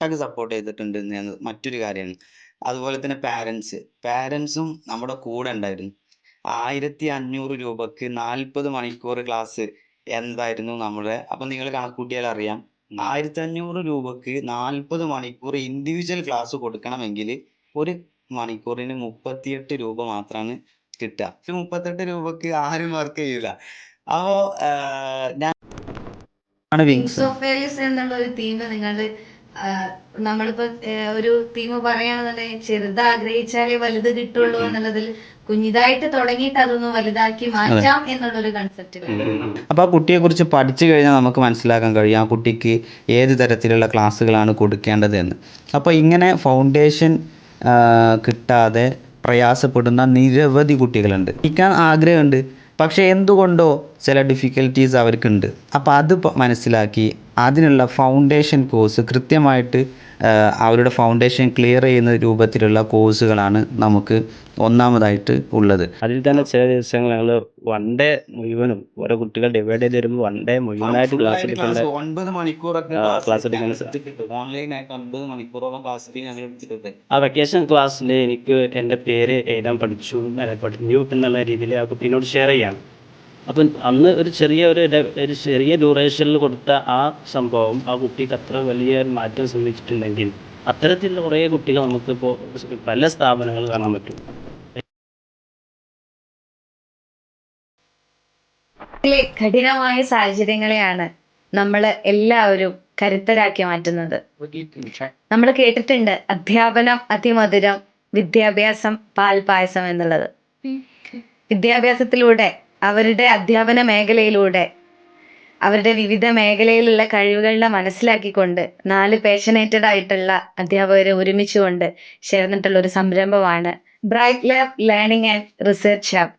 Support ചെയ്തിട്ടുണ്ട് എന്ന് മറ്റൊരു കാര്യമാണ്. അതുപോലെ തന്നെ പാരൻസും നമ്മുടെ കൂടെ ഉണ്ടായിരുന്നു. 1500 രൂപക്ക് 40 മണിക്കൂർ ക്ലാസ് എന്തായിരുന്നു നമ്മുടെ. അപ്പൊ നിങ്ങൾ കണക്കൂട്ടിയാൽ അറിയാം. 1500 രൂപക്ക് 40 മണിക്കൂർ ഇൻഡിവിജ്വൽ ക്ലാസ് കൊടുക്കണമെങ്കിൽ ഒരു മണിക്കൂറിന് 38 രൂപ മാത്രമാണ് കിട്ടുക. 38 രൂപക്ക് ആരും വർക്ക് ചെയ്യൂല. അപ്പോ ഞാൻ വിങ്സ് ഓഫ് ഫെയർനെസ് എന്നുള്ള ഒരു തീം നിങ്ങൾ നമ്മളിപ്പോ ഒരു തീം പറയുകയാണെന്നുണ്ടെങ്കിൽ ചെറുത് ആഗ്രഹിച്ചാലേ വലുത് കിട്ടുള്ളൂ എന്നുള്ളതിൽ കുഞ്ഞിതായിട്ട് തുടങ്ങിയിട്ട് അതൊന്ന് വലുതാക്കി മാറ്റാം എന്നുള്ളൊരു കൺസെപ്റ്റ്. അപ്പോൾ ആ കുട്ടിയെ കുറിച്ച് പഠിച്ചു കഴിഞ്ഞാൽ നമുക്ക് മനസ്സിലാക്കാൻ കഴിയും ആ കുട്ടിക്ക് ഏത് തരത്തിലുള്ള ക്ലാസ്സുകളാണ് കൊടുക്കേണ്ടത് എന്ന്. അപ്പോൾ ഇങ്ങനെ ഫൗണ്ടേഷൻ കിട്ടാതെ പ്രയാസപ്പെടുന്ന നിരവധി കുട്ടികളുണ്ട്. പഠിക്കാൻ ആഗ്രഹമുണ്ട്, പക്ഷേ എന്തുകൊണ്ടോ ചില ഡിഫിക്കൽട്ടീസ് അവർക്കുണ്ട്. അപ്പോൾ അത് മനസ്സിലാക്കി അതിനുള്ള ഫൗണ്ടേഷൻ കോഴ്സ് കൃത്യമായിട്ട് അവരുടെ ഫൗണ്ടേഷൻ ക്ലിയർ ചെയ്യുന്ന രൂപത്തിലുള്ള കോഴ്സുകളാണ് നമുക്ക് ഒന്നാമതായിട്ട് ഉള്ളത്. അതിൽ തന്നെ ചില ദിവസങ്ങൾ ഞങ്ങൾ വൺ ഡേ മുഴുവനും ഓരോ കുട്ടികൾ ഡിവൈഡ് ചെയ്ത് വരുമ്പോൾ വൺ ഡേ മുഴുവനായിട്ട് ക്ലാസ് എടുക്കേണ്ട 9 മണിക്കൂറൊക്കെ ക്ലാസ് എടുക്കാൻ ഓൺലൈനായിട്ട് 9 മണിക്കൂറോളം ക്ലാസ് ഞങ്ങൾ എടുത്തിട്ടുണ്ട്. ആ വെക്കേഷൻ ക്ലാസ്സിൽ എനിക്ക് എൻ്റെ പേര് എഴുതാൻ പഠിച്ചു എന്നുള്ള രീതിയിൽ ആ കുട്ടീനോട് ഷെയർ ചെയ്യാണ്. അപ്പം അന്ന് ഒരു ചെറിയ ഡ്യൂറേഷനിൽ കൊടുത്ത ആ സംഭവം ആ കുട്ടിക്ക് അത്ര വലിയ മാറ്റം സംഭവിച്ചിട്ടുണ്ടെങ്കിൽ അത്തരത്തിലുള്ള കുറേ കുട്ടികൾ നമുക്കിപ്പോൾ പല സ്ഥാപനങ്ങൾ കാണാൻ പറ്റും. കഠിനമായ സാഹചര്യങ്ങളെയാണ് നമ്മൾ എല്ലാവരും കരുത്തരാക്കി മാറ്റുന്നത്. നമ്മൾ കേട്ടിട്ടുണ്ട് അധ്യാപനം അതിമധുരം, വിദ്യാഭ്യാസം പാൽപായസം എന്നുള്ളത്. വിദ്യാഭ്യാസത്തിലൂടെ അവരുടെ അധ്യാപന മേഖലയിലൂടെ അവരുടെ വിവിധ മേഖലയിലുള്ള കഴിവുകളെ മനസ്സിലാക്കിക്കൊണ്ട് 4 പാഷനേറ്റഡ് ആയിട്ടുള്ള അധ്യാപകരെ ഒരുമിച്ചുകൊണ്ട് ചേർന്നിട്ടുള്ള ഒരു സംരംഭമാണ് bright lab learning and research hub.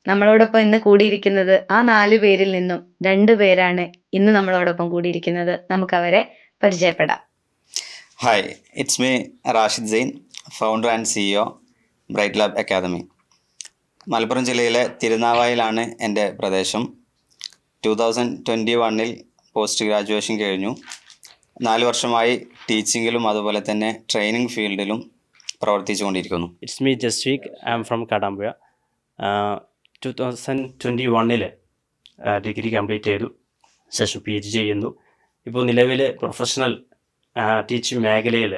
നമ്മളോടൊപ്പം ഇന്ന് കൂടിയിരിക്കുന്നത് ആ 4 പേരിൽ നിന്നും 2 പേരാണ് ഇന്ന് നമ്മളോടൊപ്പം കൂടിയിരിക്കുന്നത്. നമുക്ക് അവരെ പരിചയപ്പെടാം. Hi, it's me Rashid Zain, founder and CEO Bright Lab Academy. Malappuram ജില്ലയിലെ തിരുനാവായിലാണ് എൻ്റെ പ്രദേശം. 2021 പോസ്റ്റ് ഗ്രാജുവേഷൻ കഴിഞ്ഞു. 4 വർഷമായി ടീച്ചിങ്ങിലും അതുപോലെ തന്നെ ട്രെയിനിങ് ഫീൽഡിലും പ്രവർത്തിച്ചു കൊണ്ടിരിക്കുന്നു. It's me Jasweek, I am from Kadampuzha. 2021 degree complete ചെയ്തു, ശേഷം PhD ചെയ്യുന്നു. ഇപ്പോൾ നിലവിൽ പ്രൊഫഷണൽ ടീച്ചിങ് മേഖലയിൽ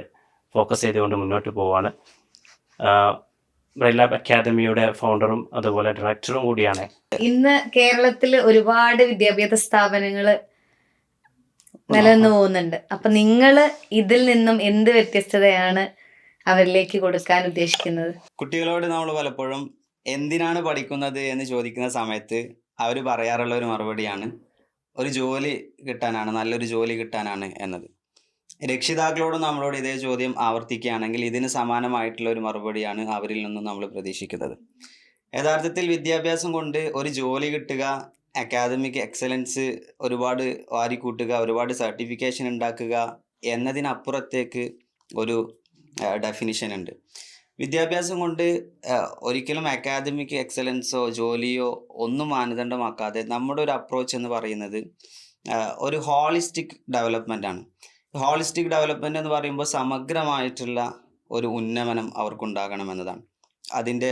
ഫോക്കസ് ചെയ്തുകൊണ്ട് മുന്നോട്ട് പോവുകയാണ്. ബ്രൈറ്റ് ലാബ് അക്കാദമിയുടെ ഫൗണ്ടറും അതുപോലെ ഡയറക്ടറും കൂടിയാണ്. ഇന്ന് കേരളത്തിൽ ഒരുപാട് വിദ്യാഭ്യാസ സ്ഥാപനങ്ങൾ നിലനിന്ന് പോകുന്നുണ്ട്. അപ്പൊ നിങ്ങൾ ഇതിൽ നിന്നും എന്ത് വ്യത്യസ്തതയാണ് അവരിലേക്ക് കൊടുക്കാൻ ഉദ്ദേശിക്കുന്നത്? കുട്ടികളോട് നമ്മൾ പലപ്പോഴും എന്തിനാണ് പഠിക്കുന്നത് എന്ന് ചോദിക്കുന്ന സമയത്ത് അവർ പറയാറുള്ള ഒരു മറുപടിയാണ് ഒരു ജോലി കിട്ടാനാണ്, നല്ലൊരു ജോലി കിട്ടാനാണ് എന്നത്. രക്ഷിതാക്കളോട് നമ്മളോട് ഇതേ ചോദ്യം ആവർത്തിക്കുകയാണെങ്കിൽ ഇതിന് സമാനമായിട്ടുള്ള ഒരു മറുപടിയാണ് അവരിൽ നിന്നും നമ്മൾ പ്രതീക്ഷിക്കുന്നത്. യഥാർത്ഥത്തിൽ വിദ്യാഭ്യാസം കൊണ്ട് ഒരു ജോലി കിട്ടുക, അക്കാദമിക് എക്സലൻസ് ഒരുപാട് വാരിക്കൂട്ടുക, ഒരുപാട് സർട്ടിഫിക്കേഷൻ ഉണ്ടാക്കുക എന്നതിനപ്പുറത്തേക്ക് ഒരു ഡെഫിനിഷൻ ഉണ്ട്. വിദ്യാഭ്യാസം കൊണ്ട് ഒരിക്കലും അക്കാദമിക് എക്സലൻസോ ജോലിയോ ഒന്നും മാനദണ്ഡമാക്കാതെ നമ്മുടെ ഒരു അപ്രോച്ച് എന്ന് പറയുന്നത് ഒരു ഹോളിസ്റ്റിക് ഡെവലപ്മെൻ്റ് ആണ്. ഹോളിസ്റ്റിക് ഡെവലപ്മെൻ്റ് എന്ന് പറയുമ്പോൾ സമഗ്രമായിട്ടുള്ള ഒരു ഉന്നമനം അവർക്കുണ്ടാകണം എന്നതാണ്. അതിൻ്റെ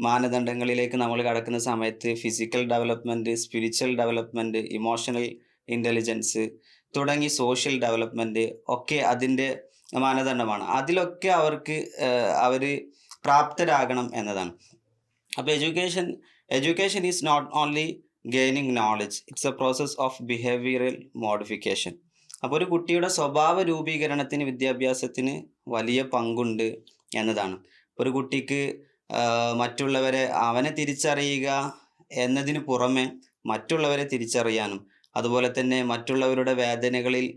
മാനദണ്ഡങ്ങളിലേക്ക് നമ്മൾ കടക്കുന്ന സമയത്ത് physical development, spiritual development, emotional intelligence തുടങ്ങി സോഷ്യൽ ഡെവലപ്മെൻറ്റ് ഒക്കെ അതിൻ്റെ മാനദണ്ഡമാണ്. അതിലൊക്കെ അവർ പ്രാപ്തരാകണം എന്നതാണ്. അപ്പോൾ education is not only gaining knowledge, it's a process of behavioural modification. അപ്പോൾ ഒരു കുട്ടിയുടെ സ്വഭാവ രൂപീകരണത്തിന് വിദ്യാഭ്യാസത്തിന് വലിയ പങ്കുണ്ട് എന്നതാണ്. ഒരു കുട്ടിക്ക് മറ്റുള്ളവരെ അവനെ തിരിച്ചറിയുക എന്നതിന് പുറമെ മറ്റുള്ളവരെ തിരിച്ചറിയാനും അതുപോലെ തന്നെ മറ്റുള്ളവരുടെ വേദനകളിൽ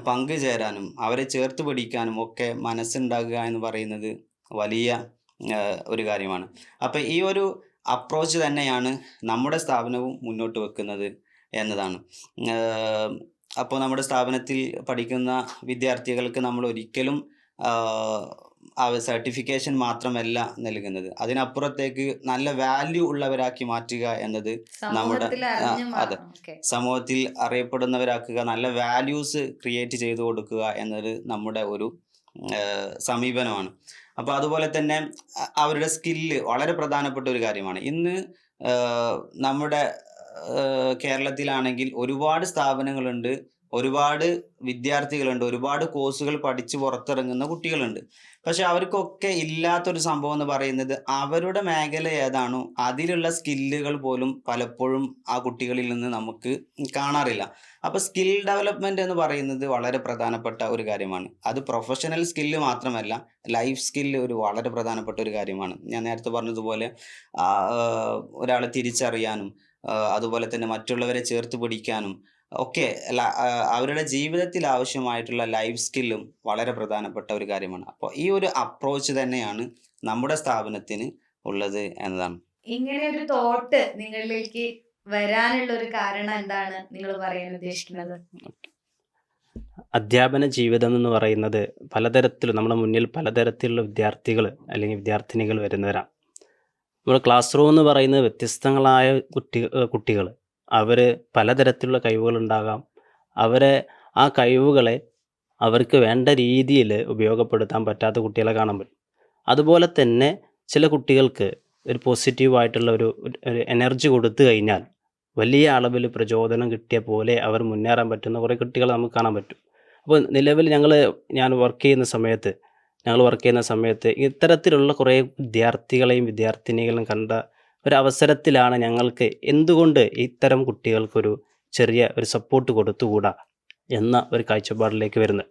പങ്കുചേരാനും അവരെ ചേർത്ത് പിടിക്കാനും ഒക്കെ മനസ്സുണ്ടാകുക എന്ന് പറയുന്നത് വലിയ ഒരു കാര്യമാണ്. അപ്പോൾ ഈ ഒരു അപ്രോച്ച് തന്നെയാണ് നമ്മുടെ സ്ഥാപനവും മുന്നോട്ട് വെക്കുന്നത് എന്നതാണ്. അപ്പോൾ നമ്മുടെ സ്ഥാപനത്തിൽ പഠിക്കുന്ന വിദ്യാർത്ഥികൾക്ക് നമ്മൾ ഒരിക്കലും സർട്ടിഫിക്കേഷൻ മാത്രമല്ല നൽകുന്നത്. അതിനപ്പുറത്തേക്ക് നല്ല വാല്യൂ ഉള്ളവരാക്കി മാറ്റുക എന്നത് നമ്മുടെ സമൂഹത്തിൽ അറിഞ്ഞു അതെ ഓക്കെ. സമൂഹത്തിൽ അറിയപ്പെടുന്നവരാക്കുക, നല്ല വാല്യൂസ് ക്രിയേറ്റ് ചെയ്തു കൊടുക്കുക എന്നത് നമ്മുടെ ഒരു സമീപനമാണ്. അപ്പോൾ അതുപോലെ തന്നെ അവരുടെ സ്കില്ല് വളരെ പ്രധാനപ്പെട്ട ഒരു കാര്യമാണ്. ഇന്ന് നമ്മുടെ കേരളത്തിലാണെങ്കിൽ ഒരുപാട് സ്ഥാപനങ്ങളുണ്ട്, ഒരുപാട് വിദ്യാർത്ഥികളുണ്ട്, ഒരുപാട് കോഴ്സുകൾ പഠിച്ച് പുറത്തിറങ്ങുന്ന കുട്ടികളുണ്ട്. പക്ഷെ അവർക്കൊക്കെ ഇല്ലാത്തൊരു സംഭവം എന്ന് പറയുന്നത് അവരുടെ മേഖല ഏതാണോ അതിലുള്ള സ്കില്ലുകൾ പോലും പലപ്പോഴും ആ കുട്ടികളിൽ നിന്ന് നമുക്ക് കാണാറില്ല. അപ്പോൾ സ്കിൽ ഡെവലപ്മെന്റ് എന്ന് പറയുന്നത് വളരെ പ്രധാനപ്പെട്ട ഒരു കാര്യമാണ്. അത് പ്രൊഫഷണൽ സ്കില്ല് മാത്രമല്ല, ലൈഫ് സ്കില്ല് ഒരു വളരെ പ്രധാനപ്പെട്ട ഒരു കാര്യമാണ്. ഞാൻ നേരത്തെ പറഞ്ഞതുപോലെ ഒരാളെ തിരിച്ചറിയാനും അതുപോലെ തന്നെ മറ്റുള്ളവരെ ചേർത്ത് പിടിക്കാനും ഒക്കെ അവരുടെ ജീവിതത്തിൽ ആവശ്യമായിട്ടുള്ള ലൈഫ് സ്കില്ലും വളരെ പ്രധാനപ്പെട്ട ഒരു കാര്യമാണ്. അപ്പോൾ ഈ ഒരു അപ്രോച്ച് തന്നെയാണ് നമ്മുടെ സ്ഥാപനത്തിന് ഉള്ളത് എന്നതാണ്. ഇങ്ങനെ ഒരു തോട്ട് നിങ്ങളിലേക്ക് വരാനുള്ള ഒരു കാരണം എന്താണ് നിങ്ങൾ പറയാൻ ഉദ്ദേശിക്കുന്നത്? അധ്യാപന ജീവിതം എന്ന് പറയുന്നത് പലതരത്തിലും നമ്മുടെ മുന്നിൽ പലതരത്തിലുള്ള വിദ്യാർത്ഥികൾ അല്ലെങ്കിൽ വിദ്യാർത്ഥിനികൾ വരുന്നവരാണ്. നമ്മുടെ ക്ലാസ് റൂം എന്ന് പറയുന്നത് വ്യത്യസ്തങ്ങളായ കുട്ടികൾ അവർ പലതരത്തിലുള്ള കഴിവുകളുണ്ടാകാം. അവരെ ആ കഴിവുകളെ അവർക്ക് വേണ്ട രീതിയിൽ ഉപയോഗപ്പെടുത്താൻ പറ്റാത്ത കുട്ടികളെ കാണാൻ പറ്റും. അതുപോലെ തന്നെ ചില കുട്ടികൾക്ക് ഒരു പോസിറ്റീവായിട്ടുള്ള ഒരു എനർജി കൊടുത്തു കഴിഞ്ഞാൽ വലിയ അളവിൽ പ്രചോദനം കിട്ടിയ പോലെ അവർ മുന്നേറാൻ പറ്റുന്ന കുറേ കുട്ടികളെ നമുക്ക് കാണാൻ പറ്റും. അപ്പോൾ നിലവിൽ ഞാൻ വർക്ക് ചെയ്യുന്ന സമയത്ത് ഇത്തരത്തിലുള്ള കുറേ വിദ്യാർത്ഥികളെയും വിദ്യാർത്ഥിനികളെയും കണ്ട ഒരവസരത്തിലാണ് ഞങ്ങൾക്ക് എന്തുകൊണ്ട് ഇത്തരം കുട്ടികൾക്കൊരു ചെറിയ ഒരു സപ്പോർട്ട് കൊടുത്തുകൂടാ എന്ന ഒരു കാഴ്ചപ്പാടിലേക്ക് വരുന്നത്.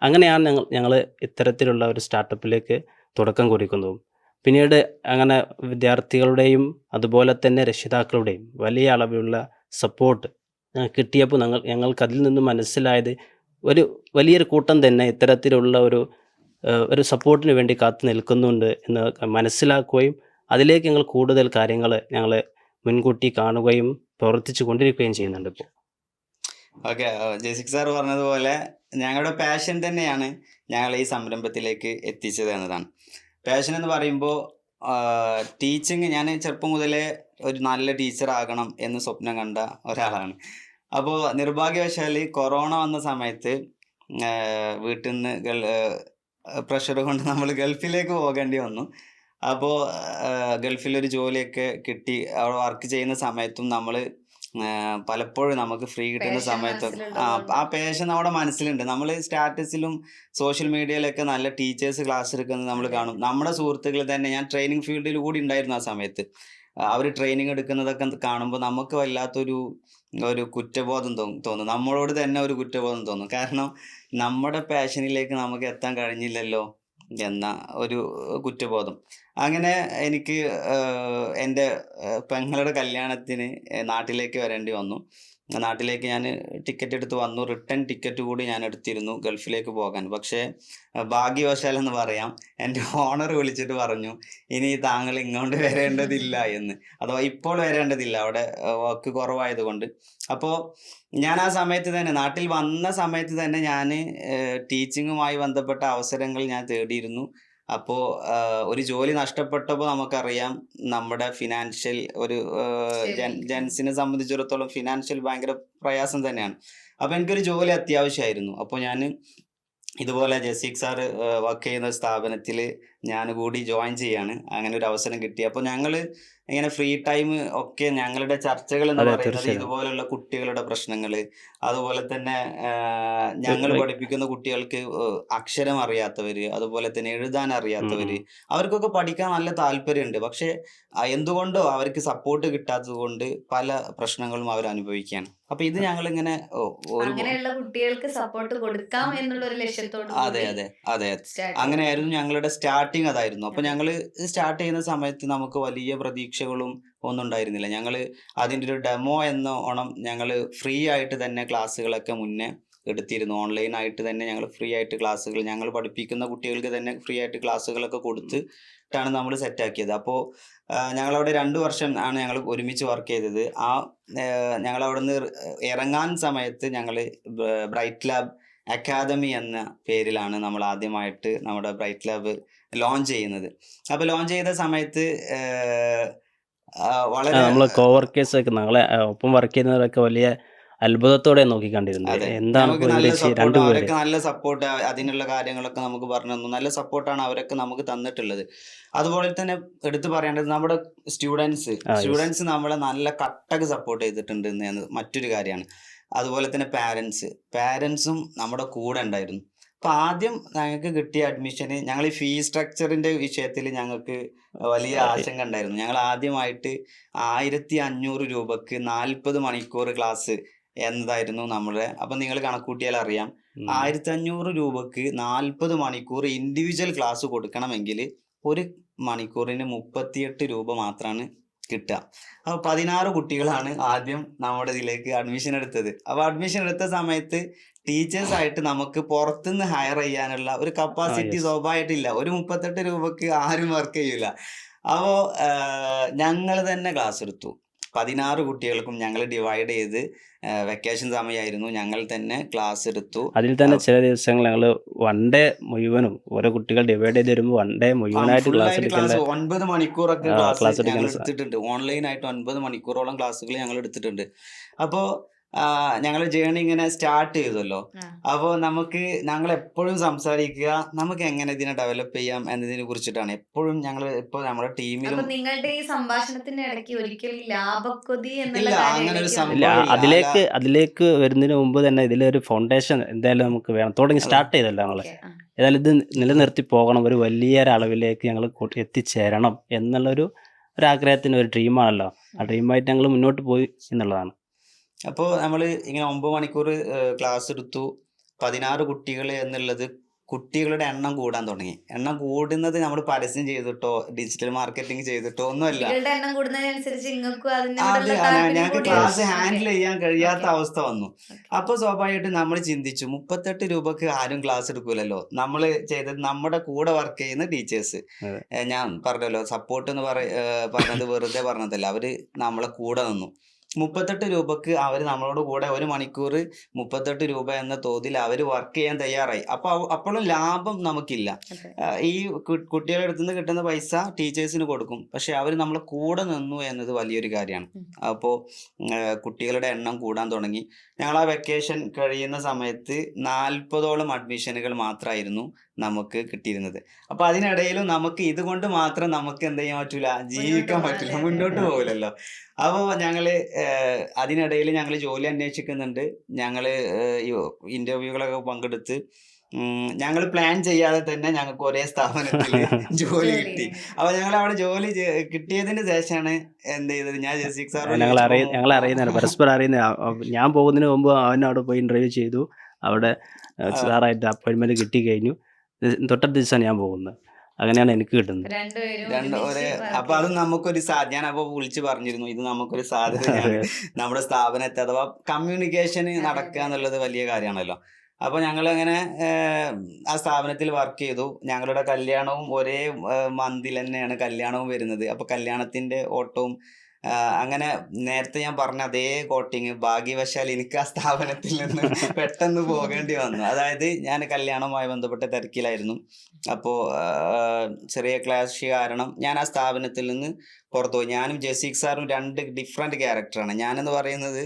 അങ്ങനെയാണ് ഞങ്ങൾ ഇത്തരത്തിലുള്ള ഒരു സ്റ്റാർട്ടപ്പിലേക്ക് തുടക്കം കുറിക്കുന്നതും. പിന്നീട് അങ്ങനെ വിദ്യാർത്ഥികളുടെയും അതുപോലെ തന്നെ രക്ഷിതാക്കളുടെയും വലിയ അളവിലുള്ള സപ്പോർട്ട് കിട്ടിയപ്പോൾ ഞങ്ങൾക്ക് അതിൽ നിന്ന് മനസ്സിലായത് ഒരു വലിയൊരു കൂട്ടം തന്നെ ഇത്തരത്തിലുള്ള ഒരു സപ്പോർട്ടിന് വേണ്ടി കാത്തു നിൽക്കുന്നുണ്ട് എന്ന് മനസ്സിലാക്കുകയും അതിലേക്ക് ഞങ്ങൾ കൂടുതൽ കാര്യങ്ങൾ ഞങ്ങൾ മുൻകൂട്ടി കാണുകയും പ്രവർത്തിച്ചു കൊണ്ടിരിക്കുകയും ചെയ്യുന്നുണ്ട് ഇപ്പോൾ. ഓക്കെ, ജെസിക് സാർ പറഞ്ഞതുപോലെ ഞങ്ങളുടെ പാഷൻ തന്നെയാണ് ഞങ്ങൾ ഈ സംരംഭത്തിലേക്ക് എത്തിച്ചത് എന്നതാണ്. പാഷൻ എന്ന് പറയുമ്പോൾ ടീച്ചിങ്, ഞാൻ ചെറുപ്പം മുതലേ ഒരു നല്ല ടീച്ചർ ആകണം എന്ന് സ്വപ്നം കണ്ട ഒരാളാണ്. അപ്പോൾ നിർഭാഗ്യവശാൽ കൊറോണ വന്ന സമയത്ത് വീട്ടിൽ നിന്ന് പ്രഷർ കൊണ്ട് നമ്മൾ ഗൾഫിലേക്ക് പോകേണ്ടി വന്നു. അപ്പോൾ ഗൾഫിലൊരു ജോലിയൊക്കെ കിട്ടി. അവിടെ വർക്ക് ചെയ്യുന്ന സമയത്തും നമ്മൾ പലപ്പോഴും നമുക്ക് ഫ്രീ കിട്ടുന്ന സമയത്തൊക്കെ ആ പേഷൻ നമ്മുടെ മനസ്സിലുണ്ട്. നമ്മൾ സ്റ്റാറ്റസിലും സോഷ്യൽ മീഡിയയിലൊക്കെ നല്ല ടീച്ചേഴ്സ് ക്ലാസ് എടുക്കുന്നത് നമ്മൾ കാണും. നമ്മുടെ സുഹൃത്തുക്കൾ തന്നെ, ഞാൻ ട്രെയിനിങ് ഫീൽഡിൽ കൂടി ഉണ്ടായിരുന്നു ആ സമയത്ത്, അവർ ട്രെയിനിങ് എടുക്കുന്നതൊക്കെ കാണുമ്പോൾ നമുക്ക് വല്ലാത്തൊരു കുറ്റബോധം തോന്നും. നമ്മളോട് തന്നെ ഒരു കുറ്റബോധം തോന്നും. കാരണം നമ്മുടെ പാഷനിലേക്ക് നമുക്ക് എത്താൻ കഴിഞ്ഞില്ലല്ലോ എന്ന ഒരു കുറ്റബോധം. അങ്ങനെ എനിക്ക് എൻ്റെ പെങ്ങളുടെ കല്യാണത്തിന് നാട്ടിലേക്ക് വരേണ്ടി വന്നു. നാട്ടിലേക്ക് ഞാൻ ടിക്കറ്റ് എടുത്ത് വന്നു. റിട്ടേൺ ടിക്കറ്റ് കൂടി ഞാൻ എടുത്തിരുന്നു ഗൾഫിലേക്ക് പോകാൻ. പക്ഷേ ഭാഗ്യവശാലെന്ന് പറയാം, എൻ്റെ ഓണർ വിളിച്ചിട്ട് പറഞ്ഞു, ഇനി താങ്കൾ ഇങ്ങോട്ട് വരേണ്ടതില്ല എന്ന്, അഥവാ ഇപ്പോൾ വരേണ്ടതില്ല, അവിടെ വർക്ക് കുറവായതുകൊണ്ട്. അപ്പോൾ ഞാൻ ആ സമയത്ത് തന്നെ, നാട്ടിൽ വന്ന സമയത്ത് തന്നെ ഞാൻ ടീച്ചിങ്ങുമായി ബന്ധപ്പെട്ട അവസരങ്ങൾ ഞാൻ തേടിയിരുന്നു. അപ്പോൾ ഒരു ജോലി നഷ്ടപ്പെട്ടപ്പോൾ നമുക്കറിയാം നമ്മുടെ ഫിനാൻഷ്യൽ ഒരു ജെൻസിനെ സംബന്ധിച്ചിടത്തോളം ഫിനാൻഷ്യൽ ഭയങ്കര പ്രയാസം തന്നെയാണ്. അപ്പോൾ എനിക്കൊരു ജോലി അത്യാവശ്യമായിരുന്നു. അപ്പോൾ ഞാൻ ഇതുപോലെ ജെസിക് സാർ വർക്ക് ചെയ്യുന്ന സ്ഥാപനത്തിൽ ഞാൻ കൂടി ജോയിൻ ചെയ്യാണ്. അങ്ങനെ ഒരു അവസരം കിട്ടി. അപ്പോൾ ഞങ്ങൾ ഇങ്ങനെ ഫ്രീ ടൈം ഒക്കെ ഞങ്ങളുടെ ചർച്ചകൾ എന്ന് പറയുന്നത് ഇതുപോലുള്ള കുട്ടികളുടെ പ്രശ്നങ്ങൾ, അതുപോലെ തന്നെ ഞങ്ങൾ പഠിപ്പിക്കുന്ന കുട്ടികൾക്ക് അക്ഷരം അറിയാത്തവര്, അതുപോലെ തന്നെ എഴുതാൻ അറിയാത്തവര്, അവർക്കൊക്കെ പഠിക്കാൻ നല്ല താല്പര്യമുണ്ട്. പക്ഷെ എന്തുകൊണ്ടോ അവർക്ക് സപ്പോർട്ട് കിട്ടാത്തത് കൊണ്ട് പല പ്രശ്നങ്ങളും അവർ അനുഭവിക്കുകയാണ്. അപ്പൊ ഇത് ഞങ്ങളിങ്ങനെ അങ്ങനെയുള്ള കുട്ടികൾക്ക് സപ്പോർട്ട് കൊടുക്കാം എന്നുള്ള ഒരു ലക്ഷ്യത്തോട് അതെ അതെ അതെ അങ്ങനെയായിരുന്നു ഞങ്ങളുടെ സ്റ്റാർട്ടിങ്, അതായിരുന്നു. അപ്പൊ ഞങ്ങള് സ്റ്റാർട്ട് ചെയ്യുന്ന സമയത്ത് നമുക്ക് വലിയ പ്രതീക്ഷകളും ഒന്നും ഉണ്ടായിരുന്നില്ല. ഞങ്ങള് അതിൻ്റെ ഒരു ഡെമോ എന്നോണം ഞങ്ങൾ ഫ്രീ ആയിട്ട് തന്നെ ക്ലാസ്സുകളൊക്കെ മുന്നേ എടുത്തിരുന്നു. ഓൺലൈനായിട്ട് തന്നെ ഞങ്ങൾ ഫ്രീ ആയിട്ട് ക്ലാസ്സുകൾ, ഞങ്ങൾ പഠിപ്പിക്കുന്ന കുട്ടികൾക്ക് തന്നെ ഫ്രീ ആയിട്ട് ക്ലാസ്സുകളൊക്കെ കൊടുത്തിട്ടാണ് നമ്മൾ സെറ്റാക്കിയത്. അപ്പോൾ ഞങ്ങളവിടെ 2 വർഷം ആണ് ഞങ്ങൾ ഒരുമിച്ച് വർക്ക് ചെയ്തത്. ഞങ്ങളവിടെ നിന്ന് ഇറങ്ങാൻ സമയത്ത് ഞങ്ങൾ ബ്രൈറ്റ് ലാബ് അക്കാദമി എന്ന പേരിലാണ് നമ്മൾ ആദ്യമായിട്ട് നമ്മുടെ ബ്രൈറ്റ് ലാബ് ലോഞ്ച് ചെയ്യുന്നത്. അപ്പോൾ ലോഞ്ച് ചെയ്ത സമയത്ത് വളരെ നമ്മൾ കോവർക്കേഴ്സൊക്കെ ഞങ്ങളെ ഒപ്പം വർക്ക് ചെയ്യുന്നവരൊക്കെ വലിയ അത്ഭുതത്തോടെ നോക്കിക്കണ്ടിരുന്നത്. അതെ, എന്താണ് നമുക്ക് ഇപ്പോൾ നല്ല ഇംഗ്ലീഷ് സപ്പോർട്ട്, രണ്ടുപേര് അവരൊക്കെ നല്ല സപ്പോർട്ട്, അതിനുള്ള കാര്യങ്ങളൊക്കെ നമുക്ക് പറഞ്ഞു തന്നു. നല്ല സപ്പോർട്ടാണ് അവരൊക്കെ നമുക്ക് തന്നിട്ടുള്ളത്. അതുപോലെ തന്നെ എടുത്തു പറയേണ്ടത് നമ്മുടെ സ്റ്റുഡൻസ് യെസ് സ്റ്റുഡൻസ് നമ്മളെ നല്ല കട്ടക്ക് സപ്പോർട്ട് ചെയ്തിട്ടുണ്ട് എന്ന് മറ്റൊരു കാര്യമാണ്. അതുപോലെ തന്നെ പാരൻസും നമ്മുടെ കൂടെ ഉണ്ടായിരുന്നു. അപ്പോൾ ആദ്യം ഞങ്ങൾക്ക് കിട്ടിയ അഡ്മിഷന് ഞങ്ങൾ ഈ ഫീ സ്ട്രക്ചറിൻ്റെ വിഷയത്തിൽ ഞങ്ങൾക്ക് വലിയ ആശങ്ക ഉണ്ടായിരുന്നു. ഞങ്ങൾ ആദ്യമായിട്ട് 1500 രൂപക്ക് 40 മണിക്കൂർ ക്ലാസ് എന്നതായിരുന്നു നമ്മുടെ. അപ്പം നിങ്ങൾ കണക്കൂട്ടിയാൽ അറിയാം, 1500 രൂപക്ക് 40 മണിക്കൂർ ഇൻഡിവിജ്വൽ ക്ലാസ് കൊടുക്കണമെങ്കിൽ ഒരു മണിക്കൂറിന് 38 രൂപ മാത്രമാണ് കിട്ടുക. അപ്പോൾ 16 കുട്ടികളാണ് ആദ്യം നമ്മുടെ ഇതിലേക്ക് അഡ്മിഷൻ എടുത്തത്. അപ്പോൾ അഡ്മിഷൻ എടുത്ത സമയത്ത് ടീച്ചേഴ്സായിട്ട് നമുക്ക് പുറത്തുനിന്ന് ഹയർ ചെയ്യാനുള്ള ഒരു കപ്പാസിറ്റി യെസ് സ്വാഭാവികമായിട്ടില്ല. ഒരു 38 രൂപക്ക് ആരും വർക്ക് ചെയ്യില്ല. അപ്പോൾ ഞങ്ങൾ തന്നെ ക്ലാസ് എടുത്തു. 16 കുട്ടികൾക്കും ഞങ്ങൾ ഡിവൈഡ് ചെയ്ത്, വെക്കേഷൻ സമയമായിരുന്നു, ഞങ്ങൾ തന്നെ ക്ലാസ് എടുത്തു. അതിൽ തന്നെ ചില ദിവസങ്ങൾ ഞങ്ങൾ വൺ ഡേ മുഴുവനും ഓരോ കുട്ടികൾ ഡിവൈഡ് ചെയ്ത് വരുമ്പോൾ വൺ ഡേ മുഴുവനായിട്ട് ക്ലാസ് ഫുള്ളായിട്ട് എടുക്കേണ്ട ക്ലാസ് 9 മണിക്കൂറൊക്കെ ക്ലാസ് ക്ലാസ് ഞങ്ങൾ എടുക്കേണ്ട എടുത്തിട്ടുണ്ട്. ഓൺലൈനായിട്ട് 9 മണിക്കൂറോളം ക്ലാസ്സുകൾ ഞങ്ങൾ എടുത്തിട്ടുണ്ട്. അപ്പോൾ ഞങ്ങൾ ജേണി ഇങ്ങനെ സ്റ്റാർട്ട് ചെയ്തല്ലോ. അപ്പോൾ ഞങ്ങൾ എപ്പോഴും സംസാരിക്കുക നമുക്ക് എങ്ങനെ ഇതിനെ ഡെവലപ്പ് ചെയ്യാം എന്നതിനെ കുറിച്ചിട്ടാണ് എപ്പോഴും. ഞങ്ങൾ ഇപ്പോൾ നമ്മുടെ ടീമിലും അപ്പൊ നിങ്ങളുടെ ഈ സംഭാഷണത്തിന്റെ ഇടയ്ക്ക് ഒരിക്കലും ലാഭക്കൊതി എന്നുള്ള ഇല്ല, കാര്യം അങ്ങനെ ഒരു ഇടയ്ക്ക് ഇല്ല. സംഭവം ഇല്ല. അതിലേക്ക് വരുന്നതിന് മുമ്പ് തന്നെ ഇതിലൊരു ഫൗണ്ടേഷൻ എന്തായാലും നമുക്ക് വേണം. തുടങ്ങി അതെ, സ്റ്റാർട്ട് ചെയ്തല്ലോ ഞങ്ങൾ. ഓക്കെ ഏതായാലും ഇത് നിലനിർത്തി പോകണം, ഒരു വലിയൊരളവിലേക്ക് ഞങ്ങൾ എത്തിച്ചേരണം എന്നുള്ളൊരു ആഗ്രഹത്തിന് ഒരു ഡ്രീമാണല്ലോ. ആ ഡ്രീമായിട്ട് ഞങ്ങൾ മുന്നോട്ട് പോയി എന്നുള്ളതാണ്. അപ്പോൾ നമ്മൾ ഇങ്ങനെ 9 മണിക്കൂർ ക്ലാസ് എടുത്തു. 16 കുട്ടികൾ എന്നുള്ളത് കുട്ടികളുടെ എണ്ണം കൂടാൻ തുടങ്ങി. എണ്ണം കൂടുന്നത് നമ്മൾ പരസ്യം ചെയ്തിട്ടോ ഡിജിറ്റൽ മാർക്കറ്റിംഗ് ചെയ്തിട്ടോ ഒന്നുമല്ല. കുട്ടികളുടെ എണ്ണം കൂടുന്നതിനനുസരിച്ച് നിങ്ങൾക്കും അത് അതിനോടുള്ള താല്പര്യം ഞങ്ങൾക്ക് കൂടി ക്ലാസ് യെസ് ഹാൻഡിൽ ചെയ്യാൻ കഴിയാത്ത ഓക്കെ അവസ്ഥ വന്നു. ഓക്കെ അപ്പോൾ സ്വാഭാവികമായിട്ടും നമ്മൾ ചിന്തിച്ചു, 38 രൂപക്ക് ആരും ക്ലാസ് എടുക്കൂലല്ലോ. നമ്മൾ ചെയ്തത് നമ്മുടെ കൂടെ വർക്ക് ചെയ്യുന്ന ടീച്ചേഴ്സ്, അതെ ഞാൻ പറഞ്ഞല്ലോ സപ്പോർട്ട് എന്ന് പറഞ്ഞത് വെറുതെ പറഞ്ഞതല്ല, അവർ നമ്മളെ കൂടെ നിന്നു. 38 രൂപക്ക് അവർ നമ്മളോട് കൂടെ ഒരു മണിക്കൂർ 38 രൂപ എന്ന തോതിൽ അവർ വർക്ക് ചെയ്യാൻ തയ്യാറായി. അപ്പോഴും ലാഭം നമുക്കില്ല. അതെ ഈ കുട്ടികളുടെ അടുത്ത് നിന്ന് കിട്ടുന്ന പൈസ ടീച്ചേഴ്സിന് കൊടുക്കും, പക്ഷെ അവർ നമ്മളെ കൂടെ നിന്നു എന്നത് വലിയൊരു കാര്യമാണ്. ഉം. അപ്പോൾ കുട്ടികളുടെ എണ്ണം കൂടാൻ തുടങ്ങി. ഞങ്ങൾ ആ വെക്കേഷൻ കഴിയുന്ന സമയത്ത് 40ഓളം അഡ്മിഷനുകൾ മാത്രമായിരുന്നു നമുക്ക് കിട്ടിയിരുന്നത്. അപ്പോൾ അതിനിടയിലും നമുക്ക് ഇതുകൊണ്ട് മാത്രം നമുക്ക് എന്ത് ചെയ്യാൻ പറ്റൂല, മുന്നോട്ട് ജീവിക്കാൻ പോകാം. പറ്റില്ല, അതെ അതെ മുന്നോട്ട് അതെ പോകില്ലല്ലോ. അപ്പോൾ അതിനിടയിൽ ഞങ്ങൾ ജോലി അന്വേഷിക്കുന്നുണ്ട്. ഞങ്ങൾ ഇൻ്റർവ്യൂകളൊക്കെ പങ്കെടുത്ത് ഞങ്ങൾ പ്ലാൻ ചെയ്യാതെ തന്നെ ഞങ്ങൾക്ക് ഒരേ സ്ഥാപനത്തിൽ ജോലി ജോലി കിട്ടി. ചെയ്യുന്നു. അപ്പോൾ ഞങ്ങൾ അവിടെ ജോലി കിട്ടിയതിന് ശേഷമാണ് എന്ത് ചെയ്തത്, ഞാൻ ജസീക് സാറോട് ഞങ്ങൾ ചോദിച്ചപ്പോൾ അറിയുന്നതാണ്, പരസ്പരം അറിയുന്ന. ഞാൻ പോകുന്നതിന് മുമ്പ് അവൻ അവിടെ പോയി ഇന്റർവ്യൂ ചെയ്തു. അവിടെ സാറായിട്ട് അപ്പോയിൻമെന്റ് കിട്ടി കഴിഞ്ഞു. തൊട്ടടുത്ത ദിവസമാണ് ഞാൻ പോകുന്നത്. അങ്ങനെയാണ് എനിക്ക് കിട്ടുന്നത്. രണ്ടുപേരും ഒരേ. ഒരുമിച്ച് അപ്പൊ അത് വർക്ക് നമുക്കൊരു ഞാൻ അപ്പോൾ വിളിച്ച് പറഞ്ഞിരുന്നു, ഇത് നമുക്കൊരു സാധ്യതയാണ് അതെ നമ്മുടെ സ്ഥാപനത്തെ, അഥവാ കമ്മ്യൂണിക്കേഷൻ അതെ നടക്കുക അതെ എന്നുള്ളത് വലിയ കാര്യമാണല്ലോ. അപ്പോൾ ഞങ്ങളങ്ങനെ ആ സ്ഥാപനത്തിൽ വർക്ക് ചെയ്തു. ഞങ്ങളുടെ കല്യാണവും ഒരേ മന്തിൽ തന്നെയാണ് കല്യാണവും വരുന്നത്. അപ്പോൾ കല്യാണത്തിൻ്റെ ഓട്ടവും അങ്ങനെ നേരത്തെ ഞാൻ പറഞ്ഞ അതേ കോട്ടിങ് ഭാഗ്യവശാൽ എനിക്ക് ആ സ്ഥാപനത്തിൽ നിന്ന് പെട്ടെന്ന് പോകേണ്ടി വന്നു. അതായത് ഞാൻ കല്യാണവുമായി ബന്ധപ്പെട്ട തിരക്കിലായിരുന്നു. അപ്പോൾ ചെറിയ ക്ലാഷ് കാരണം ഞാൻ ആ സ്ഥാപനത്തിൽ നിന്ന് പുറത്തുപോയി. ഞാനും ജസീക് സാറും രണ്ട് ഡിഫറെൻറ്റ് ക്യാരക്ടറാണ്. ഞാനെന്ന് പറയുന്നത്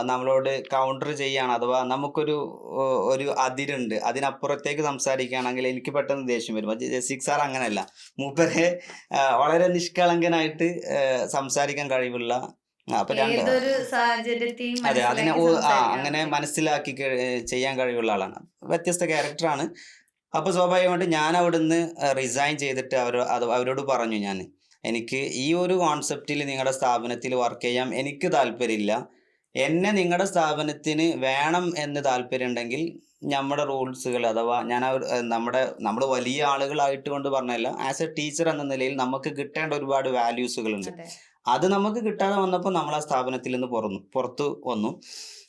നമ്മളോട് കൗണ്ടർ ചെയ്യാണ്, അഥവാ നമുക്കൊരു ഒരു അതിരുണ്ട്, അതിനപ്പുറത്തേക്ക് സംസാരിക്കുകയാണെങ്കിൽ എനിക്ക് പെട്ടെന്ന് ദേഷ്യം വരും. ജസീക് സാർ അങ്ങനെയല്ല, മൂപ്പരെ വളരെ നിഷ്കളങ്കനായിട്ട് സംസാരിക്കാൻ കഴിവുള്ള. അപ്പൊ ഏതൊരു സാഹചര്യത്തെയും അതെ, അതിനെ മനസ്സിലാക്കി സംസാരിക്കാൻ അങ്ങനെ ഓക്കെ മനസ്സിലാക്കി ചെയ്യാൻ കഴിവുള്ള ആളാണ്. വ്യത്യസ്ത ക്യാരക്ടറാണ്. അപ്പോൾ സ്വാഭാവികമായിട്ടും ഞാൻ അവിടുന്ന് റിസൈൻ ചെയ്തിട്ട് അവരോട് പറഞ്ഞു, എനിക്ക് ഈ ഒരു കോൺസെപ്റ്റിൽ നിങ്ങളുടെ സ്ഥാപനത്തിൽ വർക്ക് ചെയ്യാൻ എനിക്ക് താല്പര്യമില്ല. എന്നെ നിങ്ങളുടെ സ്ഥാപനത്തിന് വേണം എന്ന് താല്പര്യമുണ്ടെങ്കിൽ നമ്മുടെ റൂൾസുകൾ, അഥവാ നമ്മൾ വലിയ ആളുകളായിട്ട് കൊണ്ട് പറഞ്ഞല്ല, ആസ് എ ടീച്ചർ എന്ന നിലയിൽ നമുക്ക് കിട്ടേണ്ട ഒരുപാട് വാല്യൂസുകളുണ്ട്. അതെ അത് നമുക്ക് കിട്ടാതെ വന്നപ്പോൾ നമ്മൾ ആ സ്ഥാപനത്തിൽ നിന്ന് പുറത്തു വന്നു.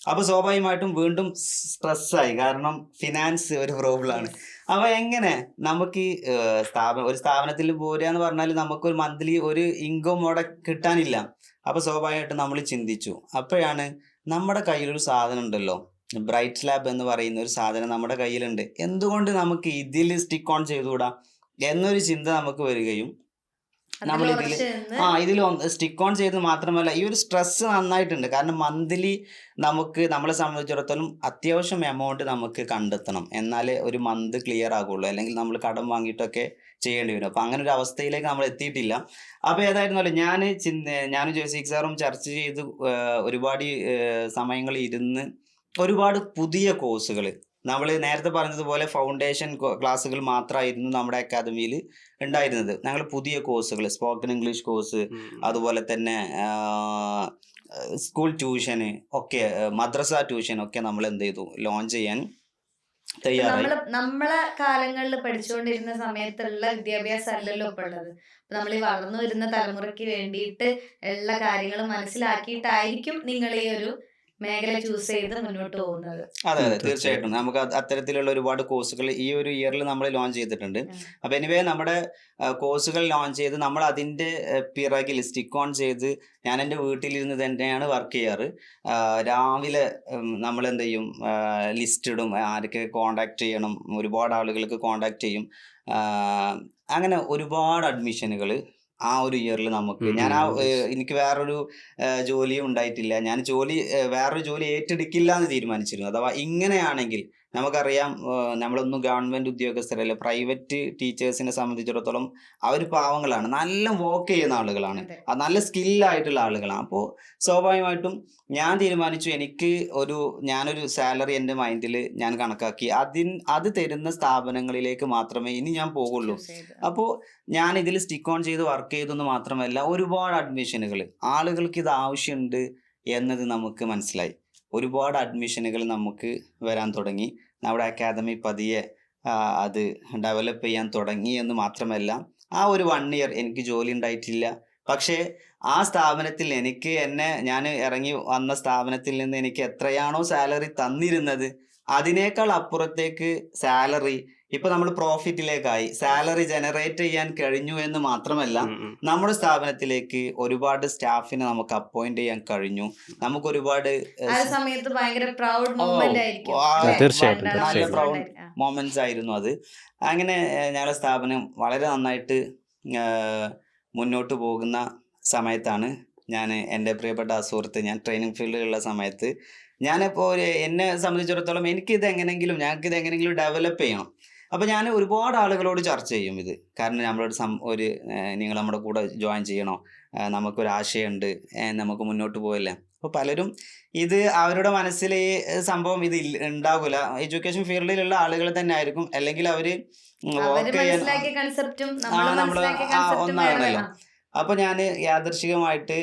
അപ്പോൾ സ്വാഭാവികമായിട്ടും വീണ്ടും സ്ട്രെസ്സായി, കാരണം ഫിനാൻസ് ഒരു പ്രോബ്ലമാണ്. യെസ് അപ്പോൾ എങ്ങനെ നമുക്ക് ഈ ഒരു സ്ഥാപനത്തിൽ പോരുക എന്ന് പറഞ്ഞാൽ നമുക്കൊരു മന്ത്ലി ഒരു ഇൻകം അവിടെ കിട്ടാനില്ല. അപ്പോൾ സ്വാഭാവികമായിട്ടും നമ്മൾ ചിന്തിച്ചു. അപ്പോഴാണ് നമ്മുടെ കയ്യിലൊരു സാധനം ഉണ്ടല്ലോ, ബ്രൈറ്റ് ലാബ് എന്ന് പറയുന്ന ഒരു സാധനം നമ്മുടെ കയ്യിലുണ്ട്, എന്തുകൊണ്ട് നമുക്ക് ഇതിൽ സ്റ്റിക്ക് ഓൺ ചെയ്തുകൂടാ എന്നൊരു ചിന്ത നമുക്ക് വരികയും നമ്മൾ അതിൽ ഇതിൽ ഉറച്ചു നിന്ന് ഇതിൽ സ്റ്റിക്ക് ഓൺ ചെയ്ത് മാത്രമല്ല ഈ ഒരു സ്ട്രെസ് നന്നായിട്ടുണ്ട്. കാരണം മന്ത്ലി നമുക്ക് നമ്മളെ സംബന്ധിച്ചിടത്തോളം അത്യാവശ്യം എമൗണ്ട് നമുക്ക് കണ്ടെത്തണം, എന്നാലേ ഒരു മന്ത് ക്ലിയർ ആകുള്ളൂ, അല്ലെങ്കിൽ നമ്മൾ കടം വാങ്ങിയിട്ടൊക്കെ ചെയ്യേണ്ടി വരും. അപ്പം അങ്ങനെ ഒരു അവസ്ഥയിലേക്ക് നമ്മൾ എത്തിയിട്ടില്ല. അപ്പോൾ ഏതായിരുന്നാലും ഞാനും ജോസിക് സാറും ചർച്ച ചെയ്ത് ഒരുപാട് സമയങ്ങൾ ഇരുന്ന് ഒരുപാട് പുതിയ കോഴ്സുകൾ, നമ്മൾ നേരത്തെ പറഞ്ഞതുപോലെ ഫൗണ്ടേഷൻ ക്ലാസ്സുകൾ മാത്രമായിരുന്നു നമ്മുടെ അക്കാദമിയിൽ ഉണ്ടായിരുന്നത്. ഞങ്ങൾ പുതിയ കോഴ്സുകൾ, സ്പോക്കൺ ഇംഗ്ലീഷ് കോഴ്സ്, അതുപോലെ തന്നെ സ്കൂൾ ട്യൂഷന് ഒക്കെ, മദ്രസ ട്യൂഷൻ ഒക്കെ നമ്മൾ എന്ത് ചെയ്തു, ലോഞ്ച് ചെയ്യാൻ തയ്യാറായി. നമ്മളെ കാലങ്ങളിൽ പഠിച്ചുകൊണ്ടിരുന്ന സമയത്തുള്ള വിദ്യാഭ്യാസം അല്ലല്ലോ ഇപ്പൊ ഉള്ളത്. നമ്മൾ ഈ വളർന്നു വരുന്ന തലമുറയ്ക്ക് വേണ്ടിയിട്ട് ഉള്ള കാര്യങ്ങൾ മനസ്സിലാക്കിയിട്ടായിരിക്കും നിങ്ങൾ ഈ ഒരു മേഖല ചൂസ് ചെയ്ത് മുന്നോട്ട് പോകുന്നത്. അതെ തീർച്ചയായിട്ടും നമുക്ക് അത്തരത്തിലുള്ള ഒരുപാട് കോഴ്സുകൾ ഈ ഒരു ഇയറിൽ നമ്മൾ ലോഞ്ച് ചെയ്തിട്ടുണ്ട്. അപ്പം എനിവേ നമ്മുടെ കോഴ്സുകൾ ലോഞ്ച് ചെയ്ത് നമ്മൾ അതിൻ്റെ പിറകിൽ സ്റ്റിക്ക് ഓൺ ചെയ്ത് ഞാൻ എൻ്റെ വീട്ടിലിരുന്ന് തന്നെയാണ് വർക്ക് ചെയ്യാറ്. രാവിലെ നമ്മൾ എന്ത് ചെയ്യും, ലിസ്റ്റ് ഇടും, ആരൊക്കെ കോണ്ടാക്ട് ചെയ്യണം, ഒരുപാട് ആളുകൾക്ക് കോണ്ടാക്ട് ചെയ്യും. അങ്ങനെ ഒരുപാട് അഡ്മിഷനുകൾ ആ ഒരു ഇയറിൽ നമുക്ക് എനിക്ക് വേറൊരു ജോലിയും ഉണ്ടായിട്ടില്ല. ഞാൻ വേറൊരു ജോലി ഏറ്റെടുക്കില്ല എന്ന് തീരുമാനിച്ചിരുന്നു. അഥവാ ഇങ്ങനെയാണെങ്കിൽ നമുക്കറിയാം, നമ്മളൊന്നും ഗവൺമെന്റ് ഉദ്യോഗസ്ഥരല്ല, പ്രൈവറ്റ് ടീച്ചേഴ്സിനെ സംബന്ധിച്ചിടത്തോളം അവർ പാവങ്ങളാണ്, നല്ല വർക്ക് ചെയ്യുന്ന ആളുകളാണ്, നല്ല സ്കില്ലായിട്ടുള്ള ആളുകളാണ്. അപ്പോൾ സ്വാഭാവികമായിട്ടും ഞാൻ തീരുമാനിച്ചു, ഞാനൊരു സാലറി എൻ്റെ മൈൻഡിൽ ഞാൻ കണക്കാക്കി, അത് തരുന്ന സ്ഥാപനങ്ങളിലേക്ക് മാത്രമേ ഇനി ഞാൻ പോകുള്ളൂ. അപ്പോൾ ഞാൻ ഇതിൽ സ്റ്റിക്ക് ഓൺ ചെയ്ത് വർക്ക് ചെയ്തെന്ന് മാത്രമല്ല, ഒരുപാട് അഡ്മിഷനുകൾ, ആളുകൾക്ക് ഇത് ആവശ്യമുണ്ട് എന്നത് നമുക്ക് മനസ്സിലായി. ഒരുപാട് അഡ്മിഷനുകൾ നമുക്ക് വരാൻ തുടങ്ങി. നമ്മുടെ അക്കാദമി പതിയെ അത് ഡെവലപ്പ് ചെയ്യാൻ തുടങ്ങി എന്ന് മാത്രമല്ല, ആ ഒരു 1 ഇയർ എനിക്ക് ജോലി ഉണ്ടായിട്ടില്ല. പക്ഷേ ആ സ്ഥാപനത്തിൽ ഞാൻ ഇറങ്ങി വന്ന സ്ഥാപനത്തിൽ നിന്ന് എനിക്ക് എത്രയാണോ സാലറി തന്നിരുന്നത്, അതിനേക്കാൾ അപ്പുറത്തേക്ക് സാലറി ഇപ്പൊ നമ്മൾ പ്രോഫിറ്റിലേക്കായി, സാലറി ജനറേറ്റ് ചെയ്യാൻ കഴിഞ്ഞു എന്ന് മാത്രമല്ല, നമ്മുടെ സ്ഥാപനത്തിലേക്ക് ഒരുപാട് സ്റ്റാഫിനെ നമുക്ക് അപ്പോയിന്റ് ചെയ്യാൻ കഴിഞ്ഞു. നമുക്ക് ഒരുപാട് സമയത്ത് ഭയങ്കര പ്രൗഡ് മൊമെന്റ് ആയിരിക്കും. നല്ല പ്രൗഡ് മൊമെന്റ്സ് ആയിരുന്നു അത്. അങ്ങനെ ഞങ്ങളുടെ സ്ഥാപനം വളരെ നന്നായിട്ട് മുന്നോട്ട് പോകുന്ന സമയത്താണ് എൻ്റെ പ്രിയപ്പെട്ട സുഹൃത്ത്, ഞാൻ ട്രെയിനിങ് ഫീൽഡിലുള്ള സമയത്ത് ഞാനിപ്പോൾ എന്നെ സംബന്ധിച്ചിടത്തോളം ഞങ്ങൾക്കിത് എങ്ങനെയെങ്കിലും ഡെവലപ്പ് ചെയ്യണം. അപ്പോൾ ഞാൻ ഒരുപാട് ആളുകളോട് ചർച്ച ചെയ്യും ഇത്. കാരണം നമ്മളോട് നിങ്ങൾ നമ്മുടെ കൂടെ ജോയിൻ ചെയ്യണോ, നമുക്കൊരാശയമുണ്ട്, നമുക്ക് മുന്നോട്ട് പോയല്ലേ. അപ്പോൾ പലരും അവരുടെ മനസ്സിൽ ഈ സംഭവം ഉണ്ടാകില്ല. എഡ്യൂക്കേഷൻ ഫീൽഡിലുള്ള ആളുകൾ തന്നെ ആയിരിക്കും, അല്ലെങ്കിൽ അവർ വർക്ക് ചെയ്യാൻ നമ്മൾ ഒന്നാണല്ലോ. അപ്പോൾ ഞാൻ യാദൃശികമായിട്ട്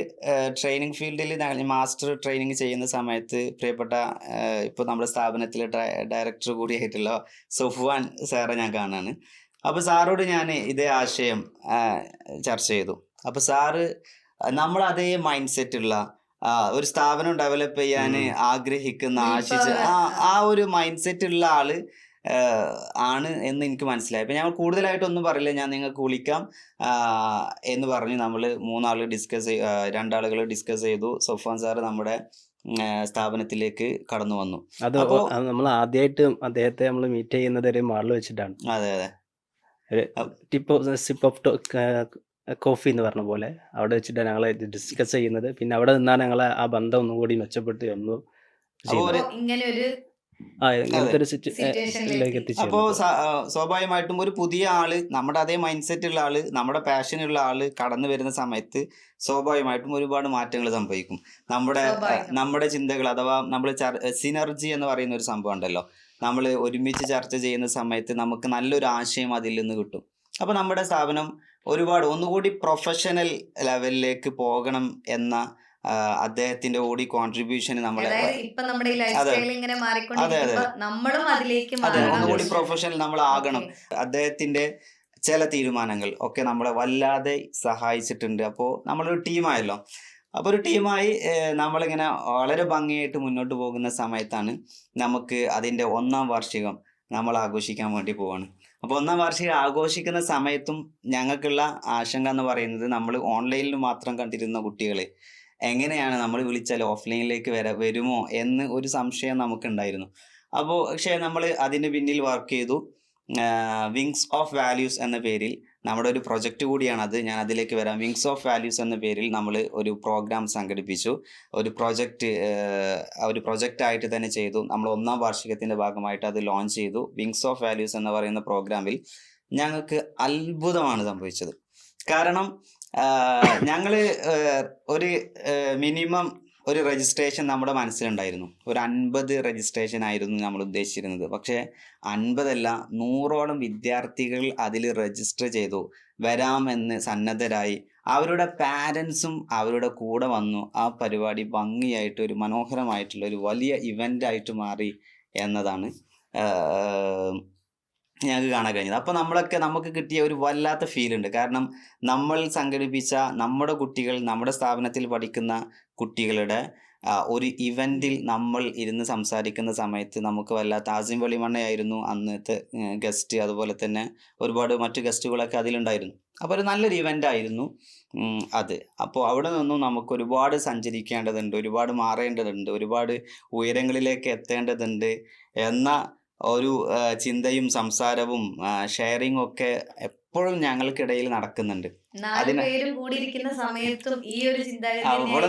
ട്രെയിനിങ് ഫീൽഡിൽ മാസ്റ്റർ ട്രെയിനിങ് ചെയ്യുന്ന സമയത്ത് പ്രിയപ്പെട്ട ഇപ്പോൾ നമ്മുടെ സ്ഥാപനത്തിലെ ഡയറക്ടർ കൂടിയായിട്ടുള്ള സൊഫ്വാൻ സാറെ ഞാൻ കാണാണ്. അപ്പോൾ സാറോട് ഞാൻ ഇതേ ആശയം ചർച്ച ചെയ്തു. അപ്പോൾ സാറ് അതേ മൈൻഡ് സെറ്റുള്ള ഒരു സ്ഥാപനം ഡെവലപ്പ് ചെയ്യാൻ ആഗ്രഹിക്കുന്ന ആ ഒരു മൈൻഡ് സെറ്റ് ഉള്ള ആള് ആണ് എന്ന് എനിക്ക് മനസ്സിലായി. അപ്പം ഞാൻ കൂടുതലായിട്ടൊന്നും പറയില്ല, ഞാൻ നിങ്ങൾക്ക് വിളിക്കാം എന്ന് പറഞ്ഞ് നമ്മൾ 3 ആളുകൾ രണ്ടാളുകൾ ഡിസ്കസ് ചെയ്തു. സൊഫാൻ സാറ് നമ്മുടെ സ്ഥാപനത്തിലേക്ക് കടന്നു വന്നു. അപ്പോൾ നമ്മൾ ആദ്യമായിട്ട് അദ്ദേഹത്തെ നമ്മൾ മീറ്റ് ചെയ്യുന്നത് ഒരു മാളിൽ വെച്ചിട്ടാണ്. അതെ സിപ്പ് ഓഫ് കോഫി എന്ന് പറഞ്ഞ പോലെ അവിടെ വെച്ചിട്ടാണ് ഞങ്ങൾ ഡിസ്കസ് ചെയ്യുന്നത്. പിന്നെ അവിടെ നിന്നാണ് ഞങ്ങൾ ആ ബന്ധം ഒന്നും കൂടി മെച്ചപ്പെട്ട് വന്നു. അപ്പോൾ സ്വാഭാവികമായിട്ടും ഒരു പുതിയ ആള്, നമ്മുടെ അതേ മൈൻഡ് സെറ്റ് ഉള്ള ആള്, നമ്മുടെ പാഷനുള്ള ആള് കടന്നു വരുന്ന സമയത്ത് സ്വാഭാവികമായിട്ടും ഒരുപാട് മാറ്റങ്ങൾ സംഭവിക്കും. നമ്മുടെ ചിന്തകൾ, അഥവാ നമ്മൾ സിനർജി എന്ന് പറയുന്ന ഒരു സംഭവം ഉണ്ടല്ലോ, നമ്മൾ ഒരുമിച്ച് ചർച്ച ചെയ്യുന്ന സമയത്ത് നമുക്ക് നല്ലൊരു ആശയം അതിൽ നിന്ന് കിട്ടും. അപ്പോൾ നമ്മുടെ സ്ഥാപനം ഒന്നുകൂടി പ്രൊഫഷണൽ ലെവലിലേക്ക് പോകണം എന്ന അദ്ദേഹത്തിന്റെ കൂടി കോൺട്രിബ്യൂഷൻ ഒന്നുകൂടി പ്രൊഫഷണൽ നമ്മൾ ആകണം. അദ്ദേഹത്തിന്റെ ചില തീരുമാനങ്ങൾ ഒക്കെ നമ്മളെ വല്ലാതെ സഹായിച്ചിട്ടുണ്ട്. അപ്പോൾ നമ്മളൊരു ടീമായല്ലോ. അപ്പോൾ ഒരു ടീമായി നമ്മളിങ്ങനെ വളരെ ഭംഗിയായിട്ട് മുന്നോട്ട് പോകുന്ന സമയത്താണ് നമുക്ക് അതിൻ്റെ 1-ാം വാർഷികം നമ്മൾ ആഘോഷിക്കാൻ വേണ്ടി പോവാണ്. അപ്പോൾ 1-ാം വാർഷികം ആഘോഷിക്കുന്ന സമയത്തും ഞങ്ങൾക്കുള്ള ആശങ്ക എന്ന് പറയുന്നത്, നമ്മൾ ഓൺലൈനിൽ മാത്രം കണ്ടിരുന്ന കുട്ടികളെ എങ്ങനെയാണ് നമ്മൾ വിളിച്ചാൽ ഓഫ്ലൈനിലേക്ക് വരുമോ എന്ന് ഒരു സംശയം നമുക്കുണ്ടായിരുന്നു. അപ്പോൾ പക്ഷേ നമ്മൾ അതിന് പിന്നിൽ വർക്ക് ചെയ്തു. വിങ്സ് ഓഫ് വാല്യൂസ് എന്ന പേരിൽ നമ്മുടെ ഒരു പ്രൊജക്റ്റ് കൂടിയാണത്. ഞാൻ അതിലേക്ക് വരാം. വിങ്സ് ഓഫ് വാല്യൂസ് എന്ന പേരിൽ നമ്മൾ ഒരു പ്രോഗ്രാം സംഘടിപ്പിച്ചു. ഒരു പ്രൊജക്റ്റായിട്ട് തന്നെ ചെയ്തു. നമ്മൾ 1ാം വാർഷികത്തിൻ്റെ ഭാഗമായിട്ട് അത് ലോഞ്ച് ചെയ്തു. വിങ്സ് ഓഫ് വാല്യൂസ് എന്ന് പറയുന്ന പ്രോഗ്രാമിൽ ഞങ്ങൾക്ക് അത്ഭുതമാണ് സംഭവിച്ചത്. കാരണം ഞങ്ങൾ ഒരു മിനിമം ഒരു രജിസ്ട്രേഷൻ നമ്മുടെ മനസ്സിലുണ്ടായിരുന്നു. ഒരു 50 രജിസ്ട്രേഷൻ ആയിരുന്നു നമ്മൾ ഉദ്ദേശിച്ചിരുന്നത്. പക്ഷേ 50 അല്ല, 100ഓളം വിദ്യാർത്ഥികൾ അതിൽ രജിസ്റ്റർ ചെയ്തു, വരാമെന്ന് സന്നദ്ധരായി. അവരുടെ പാരൻസും അവരുടെ കൂടെ വന്നു. ആ പരിപാടി ഭംഗിയായിട്ട് ഒരു മനോഹരമായിട്ടുള്ള ഒരു വലിയ ഇവൻ്റായിട്ട് മാറി എന്നതാണ് ഞങ്ങൾക്ക് കാണാൻ കഴിഞ്ഞത്. അപ്പോൾ നമുക്ക് കിട്ടിയ ഒരു വല്ലാത്ത ഫീലുണ്ട്. കാരണം നമ്മൾ സംഘടിപ്പിച്ച നമ്മുടെ കുട്ടികൾ, നമ്മുടെ സ്ഥാപനത്തിൽ പഠിക്കുന്ന കുട്ടികളുടെ ഒരു ഇവൻറ്റിൽ നമ്മൾ ഇരുന്ന് സംസാരിക്കുന്ന സമയത്ത് നമുക്ക് വല്ലാത്ത ആസിം വെളിമണ്ണയായിരുന്നു അന്നത്തെ ഗസ്റ്റ്. അതുപോലെ തന്നെ ഒരുപാട് മറ്റു ഗസ്റ്റുകളൊക്കെ അതിലുണ്ടായിരുന്നു. അപ്പോൾ ഒരു നല്ലൊരു ഇവൻ്റായിരുന്നു അത്. അപ്പോൾ അവിടെ നിന്നും നമുക്ക് ഒരുപാട് സഞ്ചരിക്കേണ്ടതുണ്ട്, ഒരുപാട് മാറേണ്ടതുണ്ട്, ഒരുപാട് ഉയരങ്ങളിലേക്ക് എത്തേണ്ടതുണ്ട് എന്ന ഒരു ചിന്തയും സംസാരവും ഷെയറിങ്ങും ഒക്കെ എപ്പോഴും ഞങ്ങൾക്കിടയിൽ നടക്കുന്നുണ്ട്. അവിടെ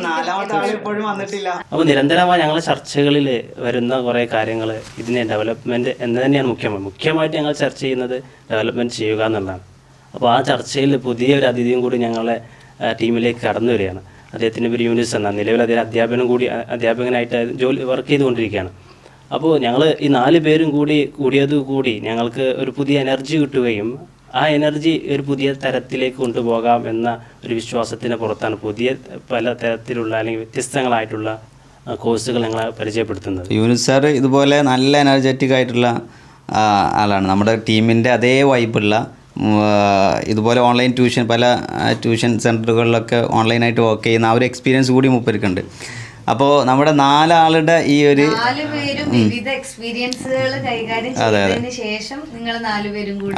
4ാമത്തെ ആൾ ഇപ്പോഴും വന്നിട്ടില്ല. അപ്പോൾ നിരന്തരമായി ഞങ്ങളുടെ ചർച്ചകളിൽ വരുന്ന കുറേ കാര്യങ്ങൾ ഇതിനെ ഡെവലപ്മെൻറ്റ് എന്ന് തന്നെയാണ് മുഖ്യമായിട്ട് ഞങ്ങൾ ചർച്ച ചെയ്യുന്നത് ഡെവലപ്മെൻറ്റ് ചെയ്യുക എന്നുള്ളതാണ്. അപ്പോൾ ആ ചർച്ചയിൽ പുതിയൊരു അതിഥിയും കൂടി ഞങ്ങളെ ടീമിലേക്ക് കടന്നു വരികയാണ്. അദ്ദേഹത്തിൻ്റെ പേര് യൂനിസ് എന്നാണ്. നിലവിൽ അദ്ദേഹം അധ്യാപകനായിട്ട് വർക്ക് ചെയ്തുകൊണ്ടിരിക്കുകയാണ്. അപ്പോൾ ഞങ്ങൾ ഈ 4 പേരും കൂടി ഞങ്ങൾക്ക് ഒരു പുതിയ എനർജി കിട്ടുകയും ആ എനർജി ഒരു പുതിയ തരത്തിലേക്ക് കൊണ്ടുപോകാം എന്ന ഒരു വിശ്വാസത്തിന് പുറത്താണ് പല തരത്തിലുള്ള അല്ലെങ്കിൽ വ്യത്യസ്തങ്ങളായിട്ടുള്ള കോഴ്സുകൾ ഞങ്ങളെ പരിചയപ്പെടുത്തുന്നത്. യൂനിസ് സാർ ഇതുപോലെ നല്ല എനർജറ്റിക് ആയിട്ടുള്ള ആളാണ്. നമ്മുടെ ടീമിൻ്റെ അതേ വൈബുള്ള, ഇതുപോലെ ഓൺലൈൻ പല ട്യൂഷൻ സെൻറ്ററുകളിലൊക്കെ ഓൺലൈനായിട്ട് വർക്ക് ചെയ്യുന്ന ആ ഒരു എക്സ്പീരിയൻസ് കൂടി മൂപ്പർക്കുണ്ട്. അപ്പോൾ നമ്മുടെ 4 ആളുടെ ഈ ഒരു വിവിധ എക്സ്പീരിയൻസുകൾ കൈകാര്യം ചെയ്തതിന് ശേഷം നിങ്ങൾ 4 പേരും കൂടി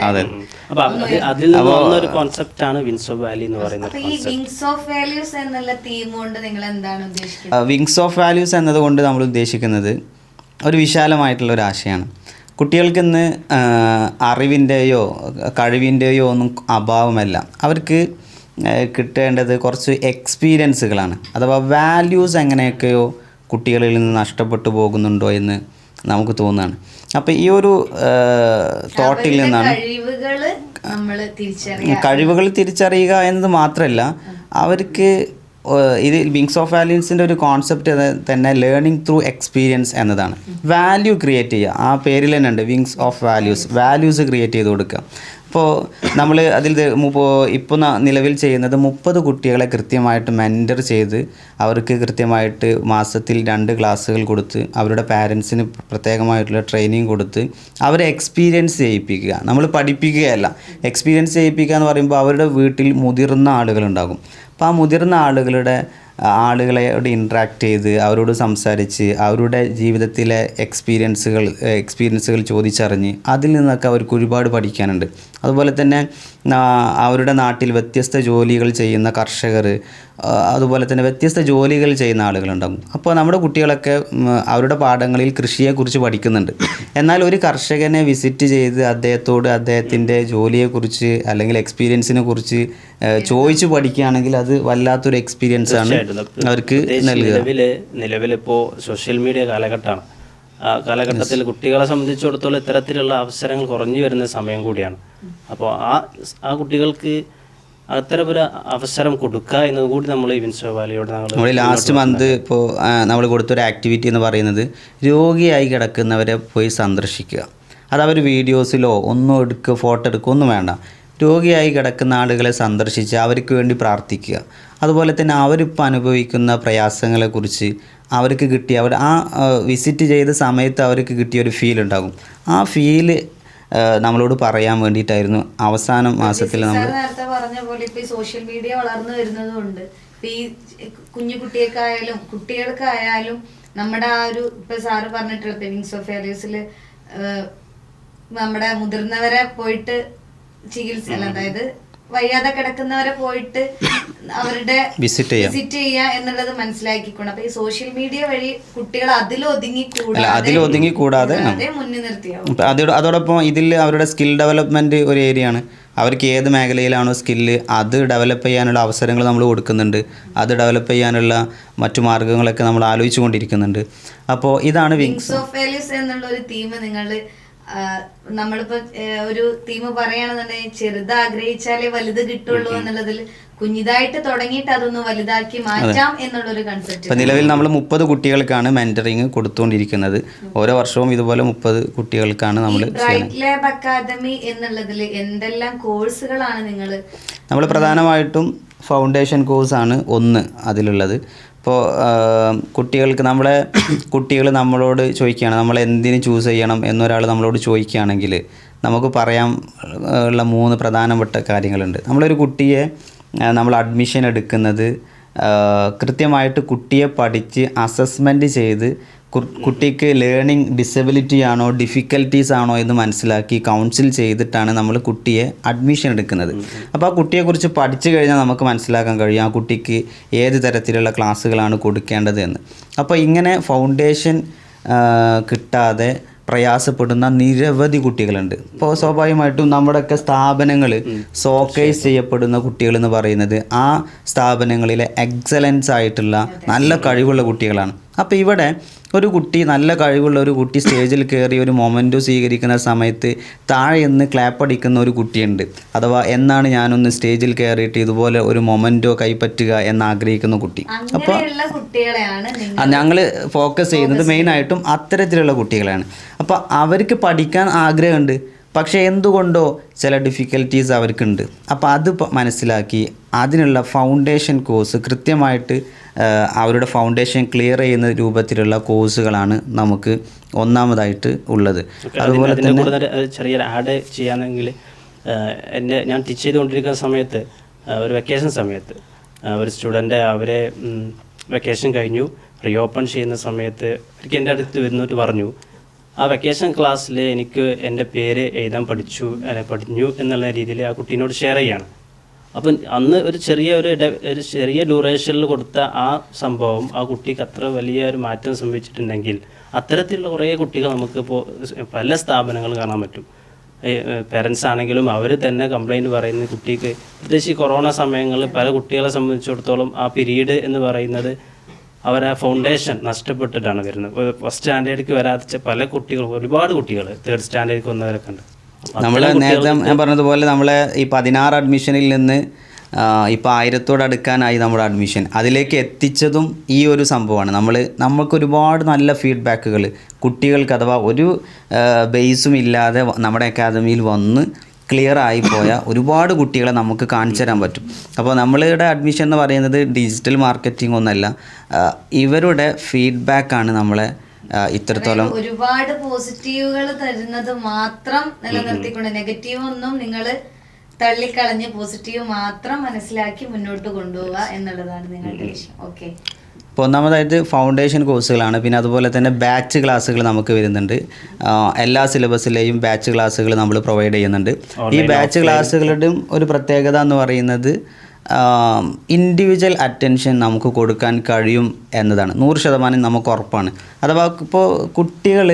അതിൽ ഒരു കോൺസെപ്റ്റാണ് വിങ്സ് ഓഫ് വാല്യൂ എന്ന് പറയുന്നത്. ഈ വിങ്സ് ഓഫ് വാല്യൂസ് എന്നുള്ള തീം കൊണ്ട് നിങ്ങൾ എന്താണ് ഉദ്ദേശിക്കുന്നത്? വിങ്സ് ഓഫ് വാല്യൂസ് എന്നതുകൊണ്ട് നമ്മൾ ഉദ്ദേശിക്കുന്നത് ഒരു വിശാലമായിട്ടുള്ള ഒരു ആശയമാണ്. കുട്ടികൾക്ക് ഇന്ന് അറിവിൻ്റെയോ കഴിവിൻ്റെയോ ഒന്നും അഭാവമല്ല. അവർക്ക് കിട്ടേണ്ടത് കുറച്ച് എക്സ്പീരിയൻസുകളാണ്. അഥവാ വാല്യൂസ് എങ്ങനെയൊക്കെയോ കുട്ടികളിൽ നിന്ന് നഷ്ടപ്പെട്ടു പോകുന്നുണ്ടോ എന്ന് നമുക്ക് തോന്നുകയാണ്. അപ്പോൾ ഈ ഒരു തോട്ടിൽ നിന്നാണ് കഴിവുകൾ തിരിച്ചറിയുക എന്നത് മാത്രമല്ല, അവർക്ക് ഇത് വിങ്സ് ഓഫ് വാല്യൂസിൻ്റെ ഒരു കോൺസെപ്റ്റ് തന്നെ ലേണിംഗ് ത്രൂ എക്സ്പീരിയൻസ് എന്നതാണ്. വാല്യൂ ക്രിയേറ്റ് ചെയ്യുക, ആ പേരിൽ തന്നെ ഉണ്ട് വിങ്സ് ഓഫ് വാല്യൂസ് ക്രിയേറ്റ് ചെയ്ത് കൊടുക്കുക. അപ്പോൾ നമ്മൾ അതിൽ ഇപ്പോൾ നിലവിൽ ചെയ്യുന്നത് 30 കുട്ടികളെ കൃത്യമായിട്ട് മെൻറ്റർ ചെയ്ത് അവർക്ക് കൃത്യമായിട്ട് മാസത്തിൽ 2 ക്ലാസ്സുകൾ കൊടുത്ത് അവരുടെ പാരൻസിന് പ്രത്യേകമായിട്ടുള്ള ട്രെയിനിങ് കൊടുത്ത് അവരെ എക്സ്പീരിയൻസ് ചെയ്യിപ്പിക്കുക. നമ്മൾ പഠിപ്പിക്കുകയല്ല, എക്സ്പീരിയൻസ് ചെയ്യിപ്പിക്കുക എന്ന് പറയുമ്പോൾ അവരുടെ വീട്ടിൽ മുതിർന്ന ആളുകളുണ്ടാകും. അപ്പോൾ ആ മുതിർന്ന ആളുകളോട് ഇൻട്രാക്ട് ചെയ്ത് അവരോട് സംസാരിച്ച് അവരുടെ ജീവിതത്തിലെ എക്സ്പീരിയൻസുകൾ ചോദിച്ചറിഞ്ഞ് അതിൽ നിന്നൊക്കെ അവർക്ക് ഒരുപാട് പഠിക്കാനുണ്ട്. അതുപോലെ തന്നെ അവരുടെ നാട്ടിൽ വ്യത്യസ്ത ജോലികൾ ചെയ്യുന്ന കർഷകർ, അതുപോലെ തന്നെ വ്യത്യസ്ത ജോലികൾ ചെയ്യുന്ന ആളുകളുണ്ടാകും. അപ്പോൾ നമ്മുടെ കുട്ടികളൊക്കെ അവരുടെ പാഠങ്ങളിൽ കൃഷിയെക്കുറിച്ച് പഠിക്കുന്നുണ്ട്. എന്നാൽ ഒരു കർഷകനെ വിസിറ്റ് ചെയ്ത് അദ്ദേഹത്തിൻ്റെ ജോലിയെക്കുറിച്ച് അല്ലെങ്കിൽ എക്സ്പീരിയൻസിനെ കുറിച്ച് ചോദിച്ചു പഠിക്കുകയാണെങ്കിൽ അത് വല്ലാത്തൊരു എക്സ്പീരിയൻസ് ആണ് അവർക്ക് നൽകുക. നിലവിലിപ്പോൾ സോഷ്യൽ മീഡിയ കാലഘട്ടമാണ്. ആ കാലഘട്ടത്തിൽ കുട്ടികളെ സംബന്ധിച്ചിടത്തോളം ഇത്തരത്തിലുള്ള അവസരങ്ങൾ കുറഞ്ഞു വരുന്ന സമയം കൂടിയാണ്. അപ്പോൾ ആ കുട്ടികൾക്ക് അത്തരമൊരു അവസരം കൊടുക്കുക എന്നത് കൂടി നമ്മൾ ഈ വിങ്സ് ഓഫ് വാല്യൂയോട് നമ്മൾ ലാസ്റ്റ് മന്ത് ഇപ്പോൾ നമ്മൾ കൊടുത്തൊരു ആക്ടിവിറ്റി എന്ന് പറയുന്നത് രോഗിയായി കിടക്കുന്നവരെ പോയി സന്ദർശിക്കുക. അത് അവർ വീഡിയോസിലോ ഒന്നും ഫോട്ടോ എടുക്കുക ഒന്നും വേണ്ട. രോഗിയായി കിടക്കുന്ന ആളുകളെ സന്ദർശിച്ച് അവർക്ക് വേണ്ടി പ്രാർത്ഥിക്കുക. അതുപോലെ തന്നെ അവരിപ്പോൾ അനുഭവിക്കുന്ന പ്രയാസങ്ങളെക്കുറിച്ച് അവർക്ക് കിട്ടിയ ആ വിസിറ്റ് ചെയ്ത സമയത്ത് അവർക്ക് കിട്ടിയൊരു ഫീൽ ഉണ്ടാകും. ആ ഫീല് നമ്മളോട് പറയാൻ വേണ്ടിയിട്ടായിരുന്നു അവസാന മാസത്തിൽ നമ്മൾ നേരത്തെ പറഞ്ഞ പോലെ ഇപ്പോൾ ഈ സോഷ്യൽ മീഡിയ വളർന്നു വരുന്നതുകൊണ്ട് ഈ കുഞ്ഞു കുട്ടികൾക്കായാലും നമ്മുടെ ആ ഒരു ഇപ്പോൾ സാറ് പറഞ്ഞിട്ടുള്ള വിങ്സ് ഓഫ് വാല്യൂസിൽ നമ്മുടെ മുതിർന്നവരെ പോയിട്ട് ചികിത്സ, അതായത് വയ്യാതെ കിടക്കുന്നവരെ പോയിട്ട് അവരുടെ വിസിറ്റ് ചെയ്യാം. ചെയ്യുക എന്നുള്ളത് മനസ്സിലാക്കിക്കൊണ്ട് അപ്പൊ ഈ സോഷ്യൽ മീഡിയ വഴി കുട്ടികൾ അതിലൊതുങ്ങി കൂടാതെ മുന്നിൽ നിർത്തിയാവും. അതോടൊപ്പം ഇതിൽ അവരുടെ സ്കിൽ ഡെവലപ്മെന്റ് ഒരു ഏരിയ ആണ്. അവർക്ക് ഏത് മേഖലയിലാണോ സ്കില്ല് അത് ഡെവലപ്പ് ചെയ്യാനുള്ള അവസരങ്ങൾ നമ്മൾ കൊടുക്കുന്നുണ്ട്. അത് ഡെവലപ്പ് ചെയ്യാനുള്ള മറ്റു മാർഗ്ഗങ്ങളൊക്കെ നമ്മൾ ആലോചിച്ചു കൊണ്ടിരിക്കുന്നുണ്ട്. അപ്പോൾ ഇതാണ് വിങ്സ് ഓഫ് വാല്യൂസ് എന്നുള്ള ഒരു തീം നിങ്ങൾ നമ്മളിപ്പോ ഒരു തീം പറയുകയാണെന്നുണ്ടെങ്കിൽ ചെറുത് ആഗ്രഹിച്ചാലേ വലുത് കിട്ടുള്ളൂ എന്നുള്ളതിൽ കുഞ്ഞിതായിട്ട് തുടങ്ങിയിട്ട് അതൊന്ന് വലുതാക്കി മാറ്റാം എന്നുള്ളൊരു കൺസെപ്റ്റ്. ഇപ്പം നിലവിൽ നമ്മൾ 30 കുട്ടികൾക്കാണ് മെന്ററിങ് കൊടുത്തുകൊണ്ടിരിക്കുന്നത്. ഓരോ വർഷവും ഇതുപോലെ 30 കുട്ടികൾക്കാണ് നമ്മൾ ബ്രൈറ്റ് ലാബ് അക്കാദമി എന്നുള്ളതിൽ എന്തെല്ലാം കോഴ്സുകളാണ് നമ്മൾ പ്രധാനമായിട്ടും ഫൗണ്ടേഷൻ കോഴ്സാണ് ഒന്ന് അതിലുള്ളത്. ഇപ്പോൾ കുട്ടികൾക്ക് കുട്ടികൾ നമ്മളോട് ചോദിക്കുകയാണ് നമ്മൾ എന്തിന് ചൂസ് ചെയ്യണം എന്നൊരാൾ നമ്മളോട് ചോദിക്കുകയാണെങ്കിൽ നമുക്ക് പറയാൻ ഉള്ള 3 പ്രധാനപ്പെട്ട കാര്യങ്ങളുണ്ട്. നമ്മളൊരു കുട്ടിയെ നമ്മൾ അഡ്മിഷൻ എടുക്കുന്നത് കൃത്യമായിട്ട് കുട്ടിയെ പഠിച്ച് അസസ്മെൻറ്റ് ചെയ്ത് കുട്ടിക്ക് ലേണിംഗ് ഡിസബിലിറ്റി ആണോ ഡിഫിക്കൽട്ടീസ് ആണോ എന്ന് മനസ്സിലാക്കി കൗൺസിൽ ചെയ്തിട്ടാണ് നമ്മൾ കുട്ടിയെ അഡ്മിഷൻ എടുക്കുന്നത്. അപ്പോൾ ആ കുട്ടിയെക്കുറിച്ച് പഠിച്ചു കഴിഞ്ഞാൽ നമുക്ക് മനസ്സിലാക്കാൻ കഴിയും ആ കുട്ടിക്ക് ഏത് തരത്തിലുള്ള ക്ലാസ്സുകളാണ് കൊടുക്കേണ്ടത് എന്ന്. അപ്പോൾ ഇങ്ങനെ ഫൗണ്ടേഷൻ കിട്ടാതെ പ്രയാസപ്പെടുന്ന നിരവധി കുട്ടികളുണ്ട്. ഇപ്പോൾ സ്വാഭാവികമായിട്ടും നമ്മുടെയൊക്കെ സ്ഥാപനങ്ങൾ ഷോക്കേസ് ചെയ്യപ്പെടുന്ന കുട്ടികളെന്ന് പറയുന്നത് ആ സ്ഥാപനങ്ങളിലെ എക്സലൻസ് ആയിട്ടുള്ള നല്ല കഴിവുള്ള കുട്ടികളാണ്. അപ്പോൾ ഇവിടെ ഒരു കുട്ടി നല്ല കഴിവുള്ള ഒരു കുട്ടി സ്റ്റേജിൽ കയറി ഒരു മൊമെൻറ്റോ സ്വീകരിക്കുന്ന സമയത്ത് താഴെ നിന്ന് ക്ലാപ്പ് അടിക്കുന്ന ഒരു കുട്ടിയുണ്ട്. അഥവാ എന്നാണ് ഞാനൊന്ന് സ്റ്റേജിൽ കയറിയിട്ട് ഇതുപോലെ ഒരു മൊമെൻറ്റോ കൈപ്പറ്റുക എന്നാഗ്രഹിക്കുന്ന കുട്ടി. അപ്പോൾ ഞങ്ങൾ ഫോക്കസ് ചെയ്യുന്നത് മെയിനായിട്ടും അത്തരത്തിലുള്ള കുട്ടികളാണ്. അപ്പോൾ അവർക്ക് പഠിക്കാൻ ആഗ്രഹമുണ്ട്, പക്ഷേ എന്തുകൊണ്ടോ ചില ഡിഫിക്കൽറ്റീസ് അവർക്കുണ്ട്. അപ്പോൾ അത് മനസ്സിലാക്കി അതിനുള്ള ഫൗണ്ടേഷൻ കോഴ്സ് കൃത്യമായിട്ട് അവരുടെ ഫൗണ്ടേഷൻ ക്ലിയർ ചെയ്യുന്ന രൂപത്തിലുള്ള കോഴ്സുകളാണ് നമുക്ക് ഒന്നാമതായിട്ട് ഉള്ളത്. അതുപോലെ തന്നെ ചെറിയൊരു ആഡ് ചെയ്യാനെങ്കിൽ ഞാൻ ടീച്ച് ചെയ്തുകൊണ്ടിരിക്കുന്ന സമയത്ത് ഒരു വെക്കേഷൻ സമയത്ത് ഒരു സ്റ്റുഡൻ്റ് അവരെ വെക്കേഷൻ കഴിഞ്ഞു റീ ഓപ്പൺ ചെയ്യുന്ന സമയത്ത് എനിക്ക് എൻ്റെ അടുത്ത് വരുന്നിട്ട് പറഞ്ഞു ആ വെക്കേഷൻ ക്ലാസ്സിൽ എനിക്ക് എൻ്റെ പേര് എഴുതാൻ പഠിഞ്ഞു എന്നുള്ള രീതിയിൽ ആ കുട്ടീനോട് ഷെയർ ചെയ്യാണ്. അപ്പം അന്ന് ഒരു ചെറിയ ഡ്യൂറേഷനിൽ കൊടുത്ത ആ സംഭവം ആ കുട്ടിക്ക് അത്ര വലിയ ഒരു മാറ്റം സംഭവിച്ചിട്ടുണ്ടെങ്കിൽ അത്തരത്തിലുള്ള കുറേ കുട്ടികൾ നമുക്കിപ്പോൾ പല സ്ഥാപനങ്ങൾ കാണാൻ പറ്റും. പേരൻസ് ആണെങ്കിലും അവർ തന്നെ കംപ്ലൈൻറ്റ് പറയുന്ന കുട്ടിക്ക് പ്രത്യേകിച്ച് കൊറോണ സമയങ്ങളിൽ പല കുട്ടികളെ സംബന്ധിച്ചിടത്തോളം ആ പീരീഡ് എന്ന് പറയുന്നത് അവരെ ഫൗണ്ടേഷൻ നഷ്ടപ്പെട്ടിട്ടാണ് വരുന്നത്. ഫസ്റ്റ് സ്റ്റാൻഡേർഡിലേക്ക് വരാത്ത പല കുട്ടികളും ഒരുപാട് കുട്ടികൾ 3rd സ്റ്റാൻഡേർഡിലേക്ക് വന്നവരൊക്കെ ഉണ്ട്. നമ്മൾ നേരത്തെ ഞാൻ പറഞ്ഞതുപോലെ നമ്മളെ ഈ 16 അഡ്മിഷനിൽ നിന്ന് ഇപ്പോൾ 1000 അടുക്കാനായി നമ്മുടെ അഡ്മിഷൻ അതിലേക്ക് എത്തിച്ചതും ഈ ഒരു സംഭവമാണ്. നമുക്ക് ഒരുപാട് നല്ല ഫീഡ്ബാക്കുകൾ കുട്ടികൾക്ക് അഥവാ ഒരു ബേസും ഇല്ലാതെ നമ്മുടെ അക്കാദമിയിൽ വന്ന് ക്ലിയർ ആയിപ്പോയ ഒരുപാട് കുട്ടികളെ നമുക്ക് കാണിച്ചു തരാൻ പറ്റും. അപ്പോൾ നമ്മളുടെ അഡ്മിഷൻ എന്ന് പറയുന്നത് ഡിജിറ്റൽ മാർക്കറ്റിംഗ് ഒന്നല്ല, ഇവരുടെ ഫീഡ്ബാക്കാണ് നമ്മളെ ഇത്രത്തോളം ഒരുപാട് പോസിറ്റീവുകൾ തരുന്നത് മാത്രം നിലനിർത്തിക്കൊണ്ട് നെഗറ്റീവ് ഒന്നും നിങ്ങൾ തള്ളിക്കളഞ്ഞ് പോസിറ്റീവ് മാത്രം മനസ്സിലാക്കി മുന്നോട്ട് കൊണ്ടുപോവുക എന്നുള്ളതാണ് നിങ്ങളുടെ ലക്ഷ്യം. ഓക്കെ. ഇപ്പോൾ ഒന്നാമതായിട്ട് ഫൗണ്ടേഷൻ കോഴ്സുകളാണ്. പിന്നെ അതുപോലെ തന്നെ ബാച്ച് ക്ലാസ്സുകൾ നമുക്ക് വരുന്നുണ്ട്. എല്ലാ സിലബസിലെയും ബാച്ച് ക്ലാസ്സുകൾ നമ്മൾ പ്രൊവൈഡ് ചെയ്യുന്നുണ്ട്. ഈ ബാച്ച് ക്ലാസ്സുകളുടെയും ഒരു പ്രത്യേകത എന്ന് പറയുന്നത് ഇൻഡിവിജ്വൽ അറ്റൻഷൻ നമുക്ക് കൊടുക്കാൻ കഴിയും എന്നതാണ്. 100% നമുക്ക് ഉറപ്പാണ്. അഥവാ ഇപ്പോൾ കുട്ടികൾ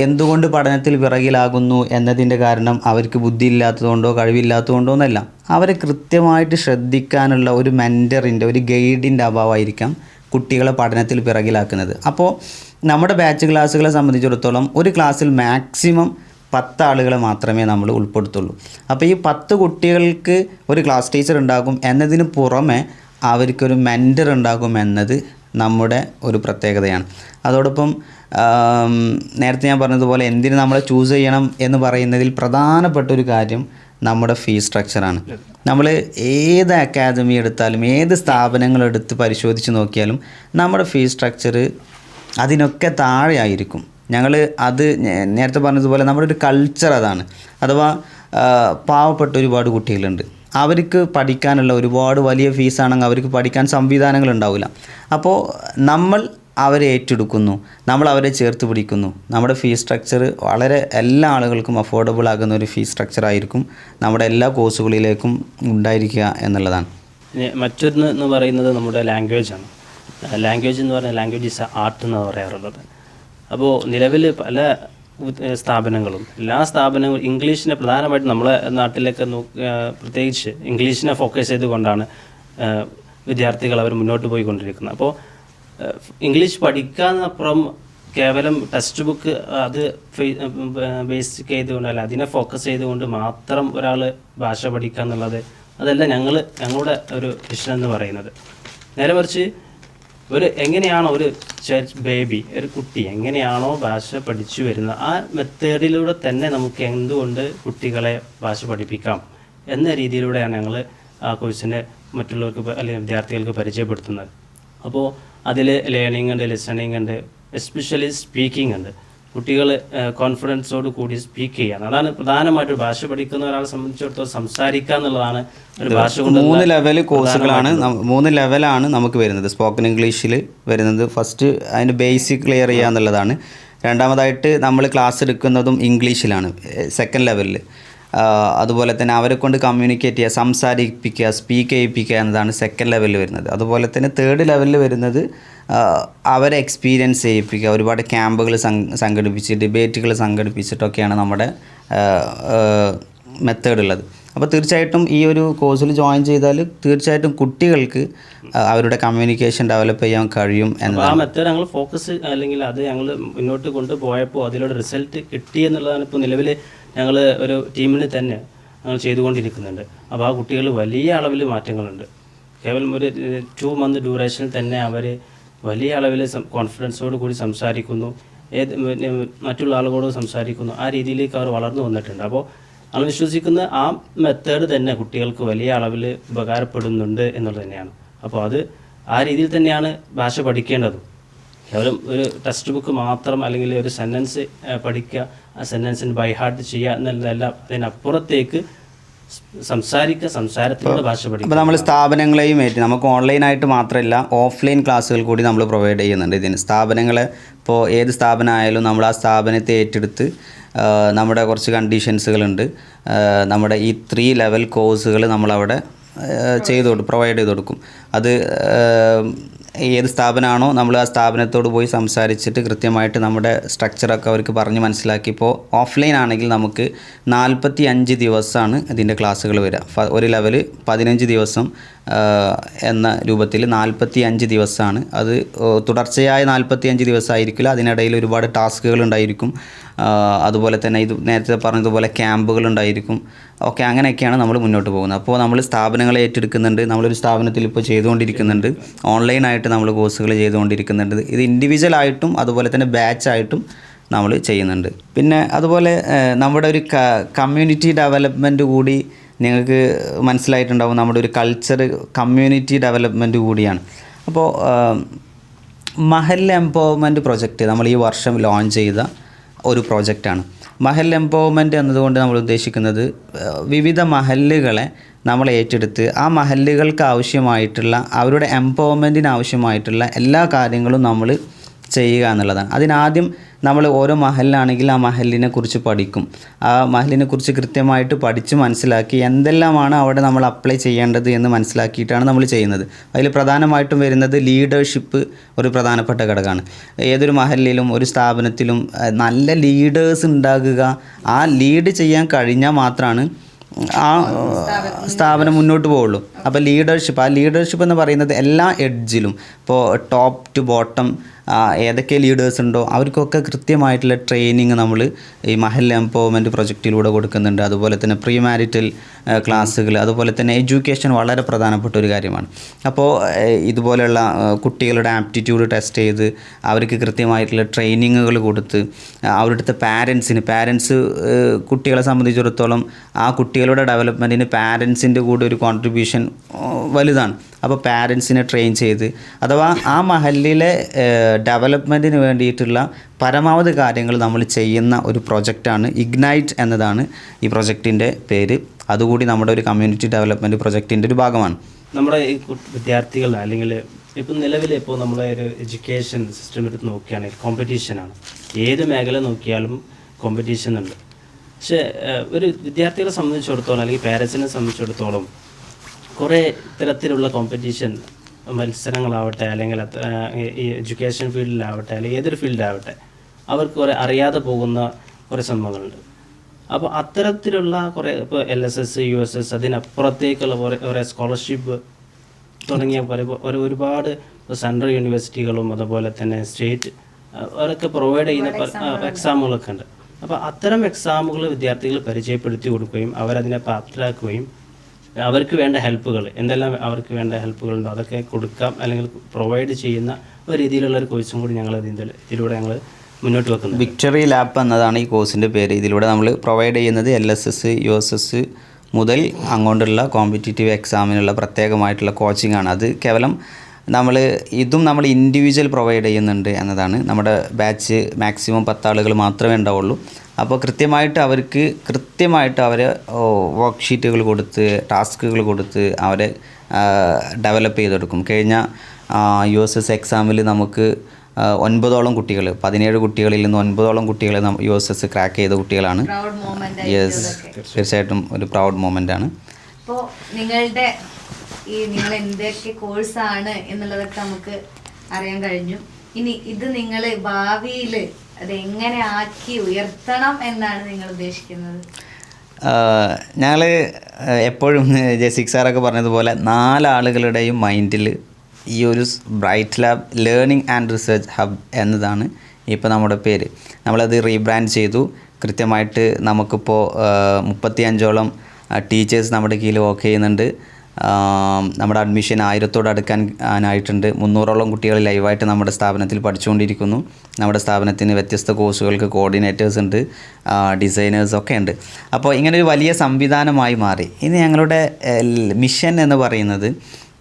എന്തുകൊണ്ട് പഠനത്തിൽ പിറകിലാകുന്നു എന്നതിൻ്റെ കാരണം അവർക്ക് ബുദ്ധിയില്ലാത്തതുകൊണ്ടോ കഴിവില്ലാത്തതുകൊണ്ടോ എന്നല്ല, അവരെ കൃത്യമായിട്ട് ശ്രദ്ധിക്കാനുള്ള ഒരു മെൻറ്ററിൻ്റെ ഒരു ഗൈഡിൻ്റെ അഭാവമായിരിക്കാം കുട്ടികളെ പഠനത്തിൽ പിറകിലാക്കുന്നത്. അപ്പോൾ നമ്മുടെ ബാച്ച് ക്ലാസ്സുകളെ സംബന്ധിച്ചിടത്തോളം ഒരു ക്ലാസ്സിൽ മാക്സിമം 10 ആളുകളെ മാത്രമേ നമ്മൾ ഉൾപ്പെടുത്തുള്ളൂ. അപ്പോൾ ഈ 10 കുട്ടികൾക്ക് ഒരു ക്ലാസ് ടീച്ചർ ഉണ്ടാകും എന്നതിന് പുറമെ അവർക്കൊരു മെൻറ്റർ ഉണ്ടാകും എന്നത് നമ്മുടെ ഒരു പ്രത്യേകതയാണ്. അതോടൊപ്പം നേരത്തെ ഞാൻ പറഞ്ഞതുപോലെ എന്തിന് നമ്മളെ ചൂസ് ചെയ്യണം എന്ന് പറയുന്നതിൽ പ്രധാനപ്പെട്ട ഒരു കാര്യം നമ്മുടെ ഫീസ് സ്ട്രക്ചറാണ്. നമ്മൾ ഏത് അക്കാദമി എടുത്താലും ഏത് സ്ഥാപനങ്ങളെടുത്ത് പരിശോധിച്ച് നോക്കിയാലും നമ്മുടെ ഫീസ് സ്ട്രക്ചർ അതിനൊക്കെ താഴെ ആയിരിക്കും. അത് നേരത്തെ പറഞ്ഞതുപോലെ നമ്മുടെ ഒരു കൾച്ചർ അതാണ്. അഥവാ പാവപ്പെട്ട ഒരുപാട് കുട്ടികളുണ്ട്, അവർക്ക് പഠിക്കാനുള്ള ഒരുപാട് വലിയ ഫീസാണെങ്കിൽ അവർക്ക് പഠിക്കാൻ സംവിധാനങ്ങൾ ഉണ്ടാവില്ല. അപ്പോൾ നമ്മൾ അവർ ഏറ്റെടുക്കുന്നു, നമ്മൾ അവരെ ചേർത്ത് പിടിക്കുന്നു. നമ്മുടെ ഫീസ് സ്ട്രക്ചർ വളരെ എല്ലാ ആളുകൾക്കും അഫോർഡബിൾ ആകുന്ന ഒരു ഫീസ് സ്ട്രക്ചർ ആയിരിക്കും നമ്മുടെ എല്ലാ കോഴ്സുകളിലേക്കും ഉണ്ടായിരിക്കുക എന്നുള്ളതാണ്. മറ്റൊന്ന് എന്ന് പറയുന്നത് നമ്മുടെ ലാംഗ്വേജാണ്. ലാംഗ്വേജ് എന്ന് പറഞ്ഞാൽ ലാംഗ്വേജ് ഈസ് ആർട്ട് എന്ന് പറയാറുള്ളത്. അപ്പോൾ നിലവിൽ പല സ്ഥാപനങ്ങളും എല്ലാ സ്ഥാപനങ്ങളും ഇംഗ്ലീഷിനെ പ്രധാനമായിട്ടും നമ്മളെ നാട്ടിലൊക്കെ പ്രത്യേകിച്ച് ഇംഗ്ലീഷിനെ ഫോക്കസ് ചെയ്തുകൊണ്ടാണ് വിദ്യാർത്ഥികൾ അവർ മുന്നോട്ട് പോയിക്കൊണ്ടിരിക്കുന്നത്. അപ്പോൾ ഇംഗ്ലീഷ് പഠിക്കാനപ്പുറം കേവലം ടെക്സ്റ്റ് ബുക്ക് അത് ബേസിക് ചെയ്തുകൊണ്ടല്ല, അതിനെ ഫോക്കസ് ചെയ്തുകൊണ്ട് മാത്രം ഒരാൾ ഭാഷ പഠിക്കുക എന്നുള്ളത് അതല്ല ഞങ്ങളുടെ ഒരു വിഷൻ എന്ന് പറയുന്നത്. നേരെ മറിച്ച് എങ്ങനെയാണോ ഒരു ബേബി, ഒരു കുട്ടി എങ്ങനെയാണോ ഭാഷ പഠിച്ചു വരുന്നത്, ആ മെത്തേഡിലൂടെ തന്നെ നമുക്ക് എന്തുകൊണ്ട് കുട്ടികളെ ഭാഷ പഠിപ്പിക്കാം എന്ന രീതിയിലൂടെയാണ് ഞങ്ങൾ ആ കോഴ്സിനെ മറ്റുള്ളവർക്ക് അല്ലെങ്കിൽ വിദ്യാർത്ഥികൾക്ക് പരിചയപ്പെടുത്തുന്നത്. അപ്പോൾ അതിൽ ലേണിംഗ് ഉണ്ട്, ലിസണിങ് ഉണ്ട്, എസ്പെഷ്യലി സ്പീക്കിംഗ് ഉണ്ട്. കുട്ടികൾ കോൺഫിഡൻസോട് കൂടി സ്പീക്ക് ചെയ്യാൻ, അതാണ് പ്രധാനമായിട്ട് ഭാഷ പഠിക്കുന്ന ഒരാളെ സംബന്ധിച്ചിടത്തോളം സംസാരിക്കുക എന്നുള്ളതാണ് ഒരു ഭാഷ കൊണ്ട്. 3 ലെവൽ കോഴ്സുകളാണ്, 3 ലെവലാണ് നമുക്ക് വരുന്നത്. സ്പോക്കൺ ഇംഗ്ലീഷിൽ വരുന്നത് ഫസ്റ്റ് അതിൻ്റെ ബേസിക് ക്ലിയർ ചെയ്യുക എന്നുള്ളതാണ്. രണ്ടാമതായിട്ട് നമ്മൾ ക്ലാസ് എടുക്കുന്നതും ഇംഗ്ലീഷിലാണ് സെക്കൻഡ് ലെവലിൽ. അതുപോലെ തന്നെ അവരെ കൊണ്ട് കമ്മ്യൂണിക്കേറ്റ് ചെയ്യുക, സംസാരിപ്പിക്കുക, സ്പീക്ക് ചെയ്യിപ്പിക്കുക എന്നതാണ് സെക്കൻഡ് ലെവലിൽ വരുന്നത്. അതുപോലെ തന്നെ തേർഡ് ലെവലിൽ വരുന്നത് അവരെ എക്സ്പീരിയൻസ് ചെയ്യിപ്പിക്കുക. ഒരുപാട് ക്യാമ്പുകൾ സംഘടിപ്പിച്ച് ഡിബേറ്റുകൾ സംഘടിപ്പിച്ചിട്ടൊക്കെയാണ് നമ്മുടെ മെത്തേഡ് ഉള്ളത്. അപ്പോൾ തീർച്ചയായിട്ടും ഈ ഒരു കോഴ്സിൽ ജോയിൻ ചെയ്താൽ തീർച്ചയായിട്ടും കുട്ടികൾക്ക് അവരുടെ കമ്മ്യൂണിക്കേഷൻ ഡെവലപ്പ് ചെയ്യാൻ കഴിയും എന്നതാണ്. ആ മെത്തേഡ് ഞങ്ങൾ ഫോക്കസ് അല്ലെങ്കിൽ അത് ഞങ്ങൾ മുന്നോട്ട് കൊണ്ടുപോയപ്പോൾ അതിലൂടെ റിസൾട്ട് കിട്ടി എന്നുള്ളതാണ് ഇപ്പോൾ നിലവിൽ ഞങ്ങൾ ഒരു ടീമിന് തന്നെ ഞങ്ങൾ ചെയ്തുകൊണ്ടിരിക്കുന്നുണ്ട്. അപ്പോൾ ആ കുട്ടികൾ വലിയ അളവിൽ മാറ്റങ്ങളുണ്ട്. കേവലം ഒരു 2 മന്ത് ഡ്യൂറേഷനിൽ തന്നെ അവർ വലിയ അളവിൽ കോൺഫിഡൻസോട് കൂടി സംസാരിക്കുന്നു, മറ്റുള്ള ആളുകളോട് സംസാരിക്കുന്നു. ആ രീതിയിലേക്ക് അവർ വളർന്നു വന്നിട്ടുണ്ട്. അപ്പോൾ നമ്മൾ വിശ്വസിക്കുന്ന ആ മെത്തേഡ് തന്നെ കുട്ടികൾക്ക് വലിയ അളവിൽ ഉപകാരപ്പെടുന്നുണ്ട് എന്നുള്ളത് തന്നെയാണ്. അപ്പോൾ അത് ആ രീതിയിൽ തന്നെയാണ് ഭാഷ പഠിക്കേണ്ടതും. കേവലം ഒരു ടെക്സ്റ്റ് ബുക്ക് മാത്രം അല്ലെങ്കിൽ ഒരു സെൻറ്റൻസ് പഠിക്കുക, ആ സെൻറ്റൻസിന് ബൈ ഹാർട്ട് ചെയ്യുക എന്നുള്ളതല്ല, അതിനപ്പുറത്തേക്ക് സംസാരത്തിലൂടെ ഭാഷ പഠിക്കുക. അപ്പോൾ നമ്മൾ സ്ഥാപനങ്ങളെയും നമുക്ക് ഓൺലൈനായിട്ട് മാത്രമല്ല ഓഫ്ലൈൻ ക്ലാസ്സുകൾ കൂടി നമ്മൾ പ്രൊവൈഡ് ചെയ്യുന്നുണ്ട് ഇതിന്. സ്ഥാപനങ്ങളെ ഇപ്പോൾ ഏത് സ്ഥാപനമായാലും നമ്മൾ ആ സ്ഥാപനത്തെ ഏറ്റെടുത്ത് നമ്മുടെ കുറച്ച് കണ്ടീഷൻസുകളുണ്ട്. നമ്മുടെ ഈ 3 ലെവൽ കോഴ്സുകൾ നമ്മളവിടെ പ്രൊവൈഡ് ചെയ്ത് കൊടുക്കും. അത് ഏത് സ്ഥാപനമാണോ നമ്മൾ ആ സ്ഥാപനത്തോട് പോയി സംസാരിച്ചിട്ട് കൃത്യമായിട്ട് നമ്മുടെ സ്ട്രക്ചറൊക്കെ അവർക്ക് പറഞ്ഞ് മനസ്സിലാക്കി. ഇപ്പോൾ ഓഫ്ലൈൻ ആണെങ്കിൽ നമുക്ക് 45 ദിവസമാണ് ഇതിൻ്റെ ക്ലാസ്സുകൾ വരിക. ഒരു ലെവല് 15 ദിവസം എന്ന രൂപത്തിൽ 45 ദിവസമാണ്. അത് തുടർച്ചയായ 45 ദിവസമായിരിക്കില്ല, അതിനിടയിൽ ഒരുപാട് ടാസ്കുകൾ ഉണ്ടായിരിക്കും. അതുപോലെ തന്നെ ഇത് നേരത്തെ പറഞ്ഞതുപോലെ ക്യാമ്പുകൾ ഉണ്ടായിരിക്കും. ഓക്കെ, അങ്ങനെയൊക്കെയാണ് നമ്മൾ മുന്നോട്ട് പോകുന്നത്. അപ്പോൾ നമ്മൾ സ്ഥാപനങ്ങളെ ഏറ്റെടുക്കുന്നുണ്ട്. നമ്മളൊരു സ്ഥാപനത്തിൽ ഇപ്പോൾ ചെയ്തുകൊണ്ടിരിക്കുന്നുണ്ട്. ഓൺലൈനായിട്ട് നമ്മൾ കോഴ്സുകൾ ചെയ്തുകൊണ്ടിരിക്കുന്നുണ്ട്. ഇത് ഇൻഡിവിജ്വലായിട്ടും അതുപോലെ തന്നെ ബാച്ചായിട്ടും നമ്മൾ ചെയ്യുന്നുണ്ട്. പിന്നെ അതുപോലെ നമ്മുടെ ഒരു കമ്മ്യൂണിറ്റി ഡെവലപ്മെൻറ്റ് കൂടി നിങ്ങൾക്ക് മനസ്സിലായിട്ടുണ്ടാവും. നമ്മുടെ ഒരു കൾച്ചർ കമ്മ്യൂണിറ്റി ഡെവലപ്മെൻറ്റ് കൂടിയാണ്. അപ്പോൾ മഹൽ എംപവർമെൻറ്റ് പ്രൊജക്റ്റ് നമ്മൾ ഈ വർഷം ലോഞ്ച് ചെയ്ത ഒരു പ്രോജക്റ്റാണ്. മഹൽ എംപവർമെൻറ്റ് എന്നതുകൊണ്ട് നമ്മൾ ഉദ്ദേശിക്കുന്നത് വിവിധ മഹല്ലുകളെ നമ്മൾ ഏറ്റെടുത്ത് ആ മഹല്ലുകൾക്ക് ആവശ്യമായിട്ടുള്ള അവരുടെ എംപവർമെൻറ്റിന് ആവശ്യമായിട്ടുള്ള എല്ലാ കാര്യങ്ങളും നമ്മൾ ചെയ്യുക എന്നുള്ളതാണ്. അതിനാദ്യം നമ്മൾ ഓരോ മഹലിലാണെങ്കിൽ ആ മഹലിനെ കുറിച്ച് പഠിക്കും. ആ മഹലിനെ കുറിച്ച് കൃത്യമായിട്ട് പഠിച്ച് മനസ്സിലാക്കി എന്തെല്ലാമാണ് അവിടെ നമ്മൾ അപ്ലൈ ചെയ്യേണ്ടത് എന്ന് മനസ്സിലാക്കിയിട്ടാണ് നമ്മൾ ചെയ്യുന്നത്. അതിൽ പ്രധാനമായിട്ടും വരുന്നത് ലീഡർഷിപ്പ് ഒരു പ്രധാനപ്പെട്ട ഘടകമാണ്. ഏതൊരു മഹലിലും ഒരു സ്ഥാപനത്തിലും നല്ല ലീഡേഴ്സ് ഉണ്ടാകുക, ആ ലീഡ് ചെയ്യാൻ കഴിഞ്ഞാൽ മാത്രമാണ് ആ സ്ഥാപനം മുന്നോട്ട് പോവുള്ളൂ. അപ്പോൾ ലീഡർഷിപ്പ് എന്ന് പറയുന്നത് എല്ലാ എഡ്ജിലും, ഇപ്പോൾ ടോപ്പ് ടു ബോട്ടം ഏതൊക്കെ ലീഡേഴ്സ് ഉണ്ടോ അവർക്കൊക്കെ കൃത്യമായിട്ടുള്ള ട്രെയിനിങ് നമ്മൾ ഈ മഹൽ എംപവർമെൻറ്റ് പ്രൊജക്റ്റിലൂടെ കൊടുക്കുന്നുണ്ട്. അതുപോലെ തന്നെ പ്രീ മാരിറ്റൽ ക്ലാസ്സുകൾ, അതുപോലെ തന്നെ എഡ്യൂക്കേഷൻ വളരെ പ്രധാനപ്പെട്ട ഒരു കാര്യമാണ്. അപ്പോൾ ഇതുപോലെയുള്ള കുട്ടികളുടെ ആപ്റ്റിറ്റ്യൂഡ് ടെസ്റ്റ് ചെയ്ത് അവർക്ക് കൃത്യമായിട്ടുള്ള ട്രെയിനിങ്ങുകൾ കൊടുത്ത് അവിടുത്തെ പാരൻസ് കുട്ടികളെ സംബന്ധിച്ചിടത്തോളം ആ കുട്ടികളുടെ ഡെവലപ്മെൻറ്റിന് പാരൻസിൻ്റെ കൂടെ ഒരു കോൺട്രിബ്യൂഷൻ വലുതാണ്. അപ്പോൾ പാരൻസിനെ ട്രെയിൻ ചെയ്ത് അഥവാ ആ മഹല്ലിലെ ഡെവലപ്മെൻറ്റിന് വേണ്ടിയിട്ടുള്ള പരമാവധി കാര്യങ്ങൾ നമ്മൾ ചെയ്യുന്ന ഒരു പ്രൊജക്റ്റാണ്. ഇഗ്നൈറ്റ് എന്നതാണ് ഈ പ്രൊജക്റ്റിൻ്റെ പേര്. അതുകൂടി നമ്മുടെ ഒരു കമ്മ്യൂണിറ്റി ഡെവലപ്മെൻറ്റ് പ്രൊജക്റ്റിൻ്റെ ഒരു ഭാഗമാണ്. നമ്മുടെ ഈ വിദ്യാർത്ഥികൾ അല്ലെങ്കിൽ ഇപ്പം നിലവിൽ ഇപ്പോൾ നമ്മളെ ഒരു എഡ്യൂക്കേഷൻ സിസ്റ്റം എടുത്ത് നോക്കുകയാണെങ്കിൽ കോമ്പറ്റീഷനാണ്. ഏത് മേഖല നോക്കിയാലും കോമ്പറ്റീഷൻ ഉണ്ട്. പക്ഷേ ഒരു വിദ്യാർത്ഥികളെ സംബന്ധിച്ചിടത്തോളം അല്ലെങ്കിൽ പാരൻസിനെ സംബന്ധിച്ചിടത്തോളം കുറേ ഇത്തരത്തിലുള്ള കോമ്പറ്റീഷൻ മത്സരങ്ങളാവട്ടെ, അല്ലെങ്കിൽ ഈ എഡ്യൂക്കേഷൻ ഫീൽഡിലാവട്ടെ, അല്ലെങ്കിൽ ഏതൊരു ഫീൽഡാവട്ടെ, അവർക്ക് കുറേ അറിയാതെ പോകുന്ന കുറേ സംഭവങ്ങളുണ്ട്. അപ്പോൾ അത്തരത്തിലുള്ള കുറേ ഇപ്പോൾ LSS, USS, അതിനപ്പുറത്തേക്കുള്ള കുറേ സ്കോളർഷിപ്പ് തുടങ്ങിയ ഒരുപാട് സെൻട്രൽ യൂണിവേഴ്സിറ്റികളും അതുപോലെ തന്നെ സ്റ്റേറ്റ് അവരൊക്കെ പ്രൊവൈഡ് ചെയ്യുന്ന എക്സാമുകളൊക്കെ ഉണ്ട്. അപ്പോൾ അത്തരം എക്സാമുകൾ വിദ്യാർത്ഥികൾ പരിചയപ്പെടുത്തി കൊടുക്കുകയും അവരതിനെ പ്രാപ്തരാക്കുകയും അവർക്ക് വേണ്ട ഹെൽപ്പുകൾ എന്തെല്ലാം അവർക്ക് വേണ്ട ഹെൽപ്പുകളുണ്ടോ അതൊക്കെ കൊടുക്കാം, അല്ലെങ്കിൽ പ്രൊവൈഡ് ചെയ്യുന്ന ഒരു രീതിയിലുള്ള ഒരു കോഴ്സും കൂടി ഞങ്ങൾ ഇതിലൂടെ ഞങ്ങൾ മുന്നോട്ട് വെക്കുന്നത്. വിക്ടറി ലാബ് എന്നതാണ് ഈ കോഴ്സിൻ്റെ പേര്. ഇതിലൂടെ നമ്മൾ പ്രൊവൈഡ് ചെയ്യുന്നത് LSS, USS മുതൽ അങ്ങോട്ടുള്ള കോമ്പറ്റീറ്റീവ് എക്സാമിനുള്ള പ്രത്യേകമായിട്ടുള്ള കോച്ചിങ് ആണ്. അത് കേവലം നമ്മൾ ഇൻഡിവിജ്വൽ പ്രൊവൈഡ് ചെയ്യുന്നുണ്ട് എന്നതാണ്. നമ്മുടെ ബാച്ച് മാക്സിമം 10 ആളുകൾ മാത്രമേ ഉണ്ടാവുള്ളൂ. അപ്പോൾ കൃത്യമായിട്ട് അവരെ വർക്ക് ഷീറ്റുകൾ കൊടുത്ത് ടാസ്കുകൾ കൊടുത്ത് അവരെ ഡെവലപ്പ് ചെയ്തെടുക്കും. കഴിഞ്ഞ USS എക്സാമിൽ നമുക്ക് 9ഓളം കുട്ടികൾ, 17 കുട്ടികളിൽ നിന്ന് 9ഓളം കുട്ടികൾ USS ക്രാക്ക് ചെയ്ത കുട്ടികളാണ്. യെസ്, തീർച്ചയായിട്ടും ഒരു പ്രൗഡ് മൊമെൻ്റ് ആണ്. അപ്പോൾ നിങ്ങൾ എന്തൊക്കെ കോഴ്സാണ് എന്നുള്ളതൊക്കെ നമുക്ക് അറിയാൻ കഴിഞ്ഞു. ഇനി ഇത് നിങ്ങൾ ഭാവിയിൽ അത് എങ്ങനെ ആക്കി ഉയർത്തണം എന്നാണ് നിങ്ങൾ ഉദ്ദേശിക്കുന്നത്? ഞങ്ങൾ എപ്പോഴും ജെസിക് സാറൊക്കെ പറഞ്ഞതുപോലെ 4 ആളുകളുടെയും മൈൻഡിൽ ഈ ഒരു bright lab learning and research hub എന്നതാണ് ഇപ്പോൾ നമ്മുടെ പേര്. നമ്മളത് റീബ്രാൻഡ് ചെയ്തു. കൃത്യമായിട്ട് നമുക്കിപ്പോൾ 35ഓളം ടീച്ചേഴ്സ് നമ്മുടെ കീഴിൽ വർക്ക് ചെയ്യുന്നുണ്ട്. നമ്മുടെ അഡ്മിഷൻ 1000 അടുക്കാനായിട്ടുണ്ട്. 300ഓളം കുട്ടികൾ ലൈവായിട്ട് നമ്മുടെ സ്ഥാപനത്തിൽ പഠിച്ചുകൊണ്ടിരിക്കുന്നു. നമ്മുടെ സ്ഥാപനത്തിന് വ്യത്യസ്ത കോഴ്സുകൾക്ക് കോർഡിനേറ്റേഴ്സ് ഉണ്ട്, ഡിസൈനേഴ്സൊക്കെ ഉണ്ട്. അപ്പോൾ ഇങ്ങനൊരു വലിയ സംവിധാനമായി മാറി. ഇനി ഞങ്ങളുടെ മിഷൻ എന്ന് പറയുന്നത്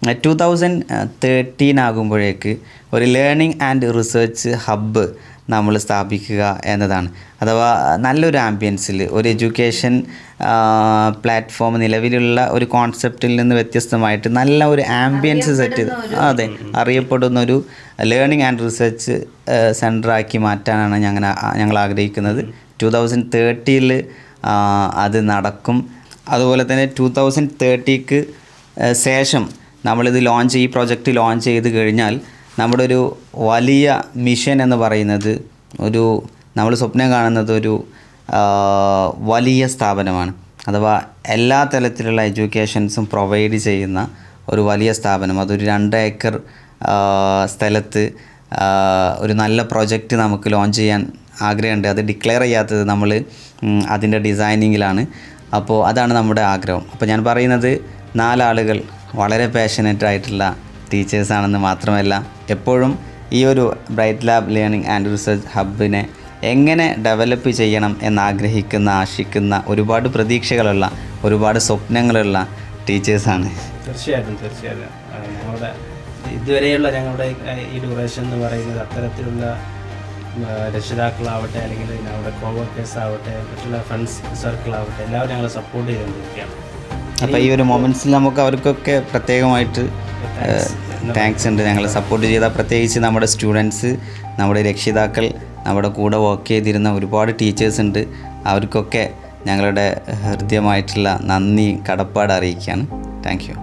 2013 ആകുമ്പോഴേക്ക് ഒരു ലേണിംഗ് ആൻഡ് റിസർച്ച് ഹബ്ബ് നമ്മൾ സ്ഥാപിക്കുക എന്നതാണ്. അഥവാ നല്ലൊരു ആംബിയൻസിൽ ഒരു എഡ്യൂക്കേഷൻ പ്ലാറ്റ്ഫോം നിലവിലുള്ള ഒരു കോൺസെപ്റ്റിൽ നിന്ന് വ്യത്യസ്തമായിട്ട് നല്ല ഒരു ആംബിയൻസ് സെറ്റ് ചെയ്ത് അറിയപ്പെടുന്നൊരു ലേണിംഗ് ആൻഡ് റിസർച്ച് സെൻ്ററാക്കി മാറ്റാനാണ് ഞങ്ങൾ ആഗ്രഹിക്കുന്നത്. 2030 അത് നടക്കും. അതുപോലെ തന്നെ 2030 ശേഷം നമ്മളിത് ഈ പ്രോജക്റ്റ് ലോഞ്ച് ചെയ്ത് കഴിഞ്ഞാൽ നമ്മുടെ ഒരു വലിയ മിഷൻ എന്ന് പറയുന്നത് നമ്മൾ സ്വപ്നം കാണുന്നത് ഒരു വലിയ സ്ഥാപനമാണ്. അഥവാ എല്ലാ തലത്തിലുള്ള എഡ്യൂക്കേഷൻസും പ്രൊവൈഡ് ചെയ്യുന്ന ഒരു വലിയ സ്ഥാപനം. അതൊരു 2 ഏക്കർ സ്ഥലത്ത് ഒരു നല്ല പ്രൊജക്റ്റ് നമുക്ക് ലോഞ്ച് ചെയ്യാൻ ആഗ്രഹമുണ്ട്. അത് ഡിക്ലെയർ ചെയ്യാത്തത് നമ്മൾ അതിൻ്റെ ഡിസൈനിങ്ങിലാണ്. അപ്പോൾ അതാണ് നമ്മുടെ ആഗ്രഹം. അപ്പോൾ ഞാൻ പറയുന്നത് 4 ആളുകൾ വളരെ പാഷനേറ്റ് ആയിട്ടുള്ള ടീച്ചേഴ്സാണെന്ന് മാത്രമല്ല, എപ്പോഴും ഈ ഒരു bright lab learning and research ഹബ്ബിനെ എങ്ങനെ ഡെവലപ്പ് ചെയ്യണം എന്നാഗ്രഹിക്കുന്ന, ആശിക്കുന്ന, ഒരുപാട് പ്രതീക്ഷകളുള്ള, ഒരുപാട് സ്വപ്നങ്ങളുള്ള ടീച്ചേഴ്സാണ്. തീർച്ചയായിട്ടും ഞങ്ങളുടെ ഇതുവരെയുള്ള ഞങ്ങളുടെ ഈ ഡ്യൂറേഷൻ എന്ന് പറയുന്നത് അത്തരത്തിലുള്ള രക്ഷിതാക്കളാവട്ടെ, അല്ലെങ്കിൽ ഞങ്ങളുടെ കോവർക്കേഴ്സ് ആവട്ടെ, മറ്റുള്ള ഫ്രണ്ട്സ് സർക്കിളാവട്ടെ, എല്ലാവരും ഞങ്ങളെ സപ്പോർട്ട് ചെയ്തുകൊണ്ടിരിക്കുകയാണ്. അപ്പോൾ ഈ ഒരു മൊമെൻറ്റ്സിൽ നമുക്ക് അവർക്കൊക്കെ പ്രത്യേകമായിട്ട് താങ്ക്സ് ഉണ്ട്. ഞങ്ങളെ സപ്പോർട്ട് ചെയ്ത പ്രത്യേകിച്ച് നമ്മുടെ സ്റ്റുഡൻസ്, നമ്മുടെ രക്ഷിതാക്കൾ, നമ്മുടെ കൂടെ വർക്ക് ചെയ്തിരുന്ന ഒരുപാട് ടീച്ചേഴ്സ് ഉണ്ട്. അവർക്കൊക്കെ ഞങ്ങളുടെ ഹൃദ്യമായിട്ടുള്ള നന്ദി, കടപ്പാട് അറിയിക്കുകയാണ്. Thank you.